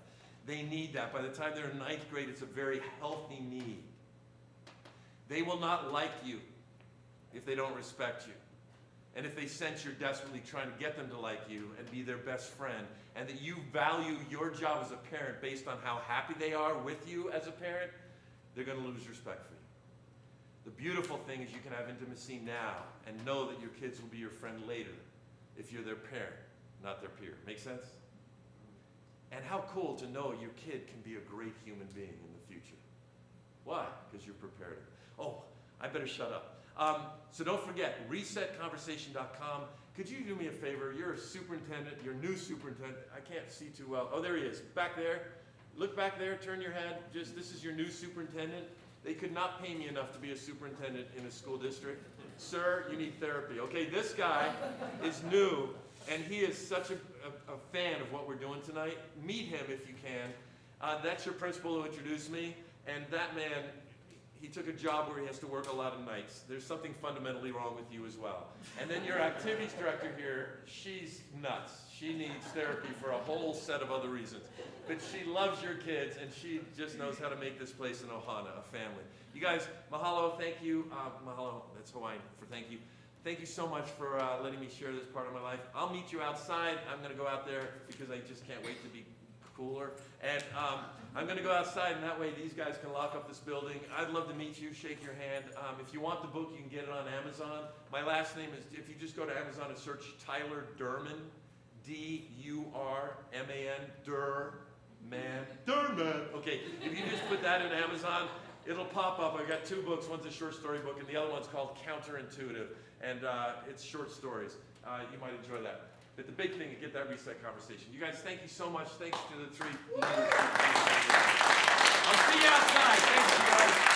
Speaker 2: They need that. By the time they're in 9th grade, it's a very healthy need. They will not like you if they don't respect you. And if they sense you're desperately trying to get them to like you and be their best friend, and that you value your job as a parent based on how happy they are with you as a parent, they're going to lose respect for you. The beautiful thing is you can have intimacy now and know that your kids will be your friend later if you're their parent, not their peer. Make sense? And how cool to know your kid can be a great human being in the future. Why? Because you're prepared. Oh, I better shut up. So don't forget, resetconversation.com. Could you do me a favor? You're a superintendent, you're new superintendent. I can't see too well. Oh, there he is, back there. Look back there, turn your head. This is your new superintendent. They could not pay me enough to be a superintendent in a school district. Sir, you need therapy. Okay, this guy is new, and he is such a fan of what we're doing tonight. Meet him if you can. That's your principal who introduced me, and that man, he took a job where he has to work a lot of nights. There's something fundamentally wrong with you as well. And then your activities director here, she's nuts. She needs therapy for a whole set of other reasons. But she loves your kids, and she just knows how to make this place an ohana, a family. You guys, mahalo, thank you. Mahalo, that's Hawaiian for thank you. Thank you so much for letting me share this part of my life. I'll meet you outside. I'm going to go out there because I just can't wait to be cooler. And I'm going to go outside, and that way these guys can lock up this building. I'd love to meet you, shake your hand. If you want the book, you can get it on Amazon. My last name is, if you just go to Amazon and search Tyler Durman, D-U-R-M-A-N, Durman. Okay, if you just put that in Amazon, it'll pop up. I've got 2 books. One's a short story book, and the other one's called Counterintuitive, and it's short stories. You might enjoy that. But the big thing is get that reset conversation. You guys, thank you so much. Thanks to the 3 leaders. I'll see you outside. Thanks, you guys.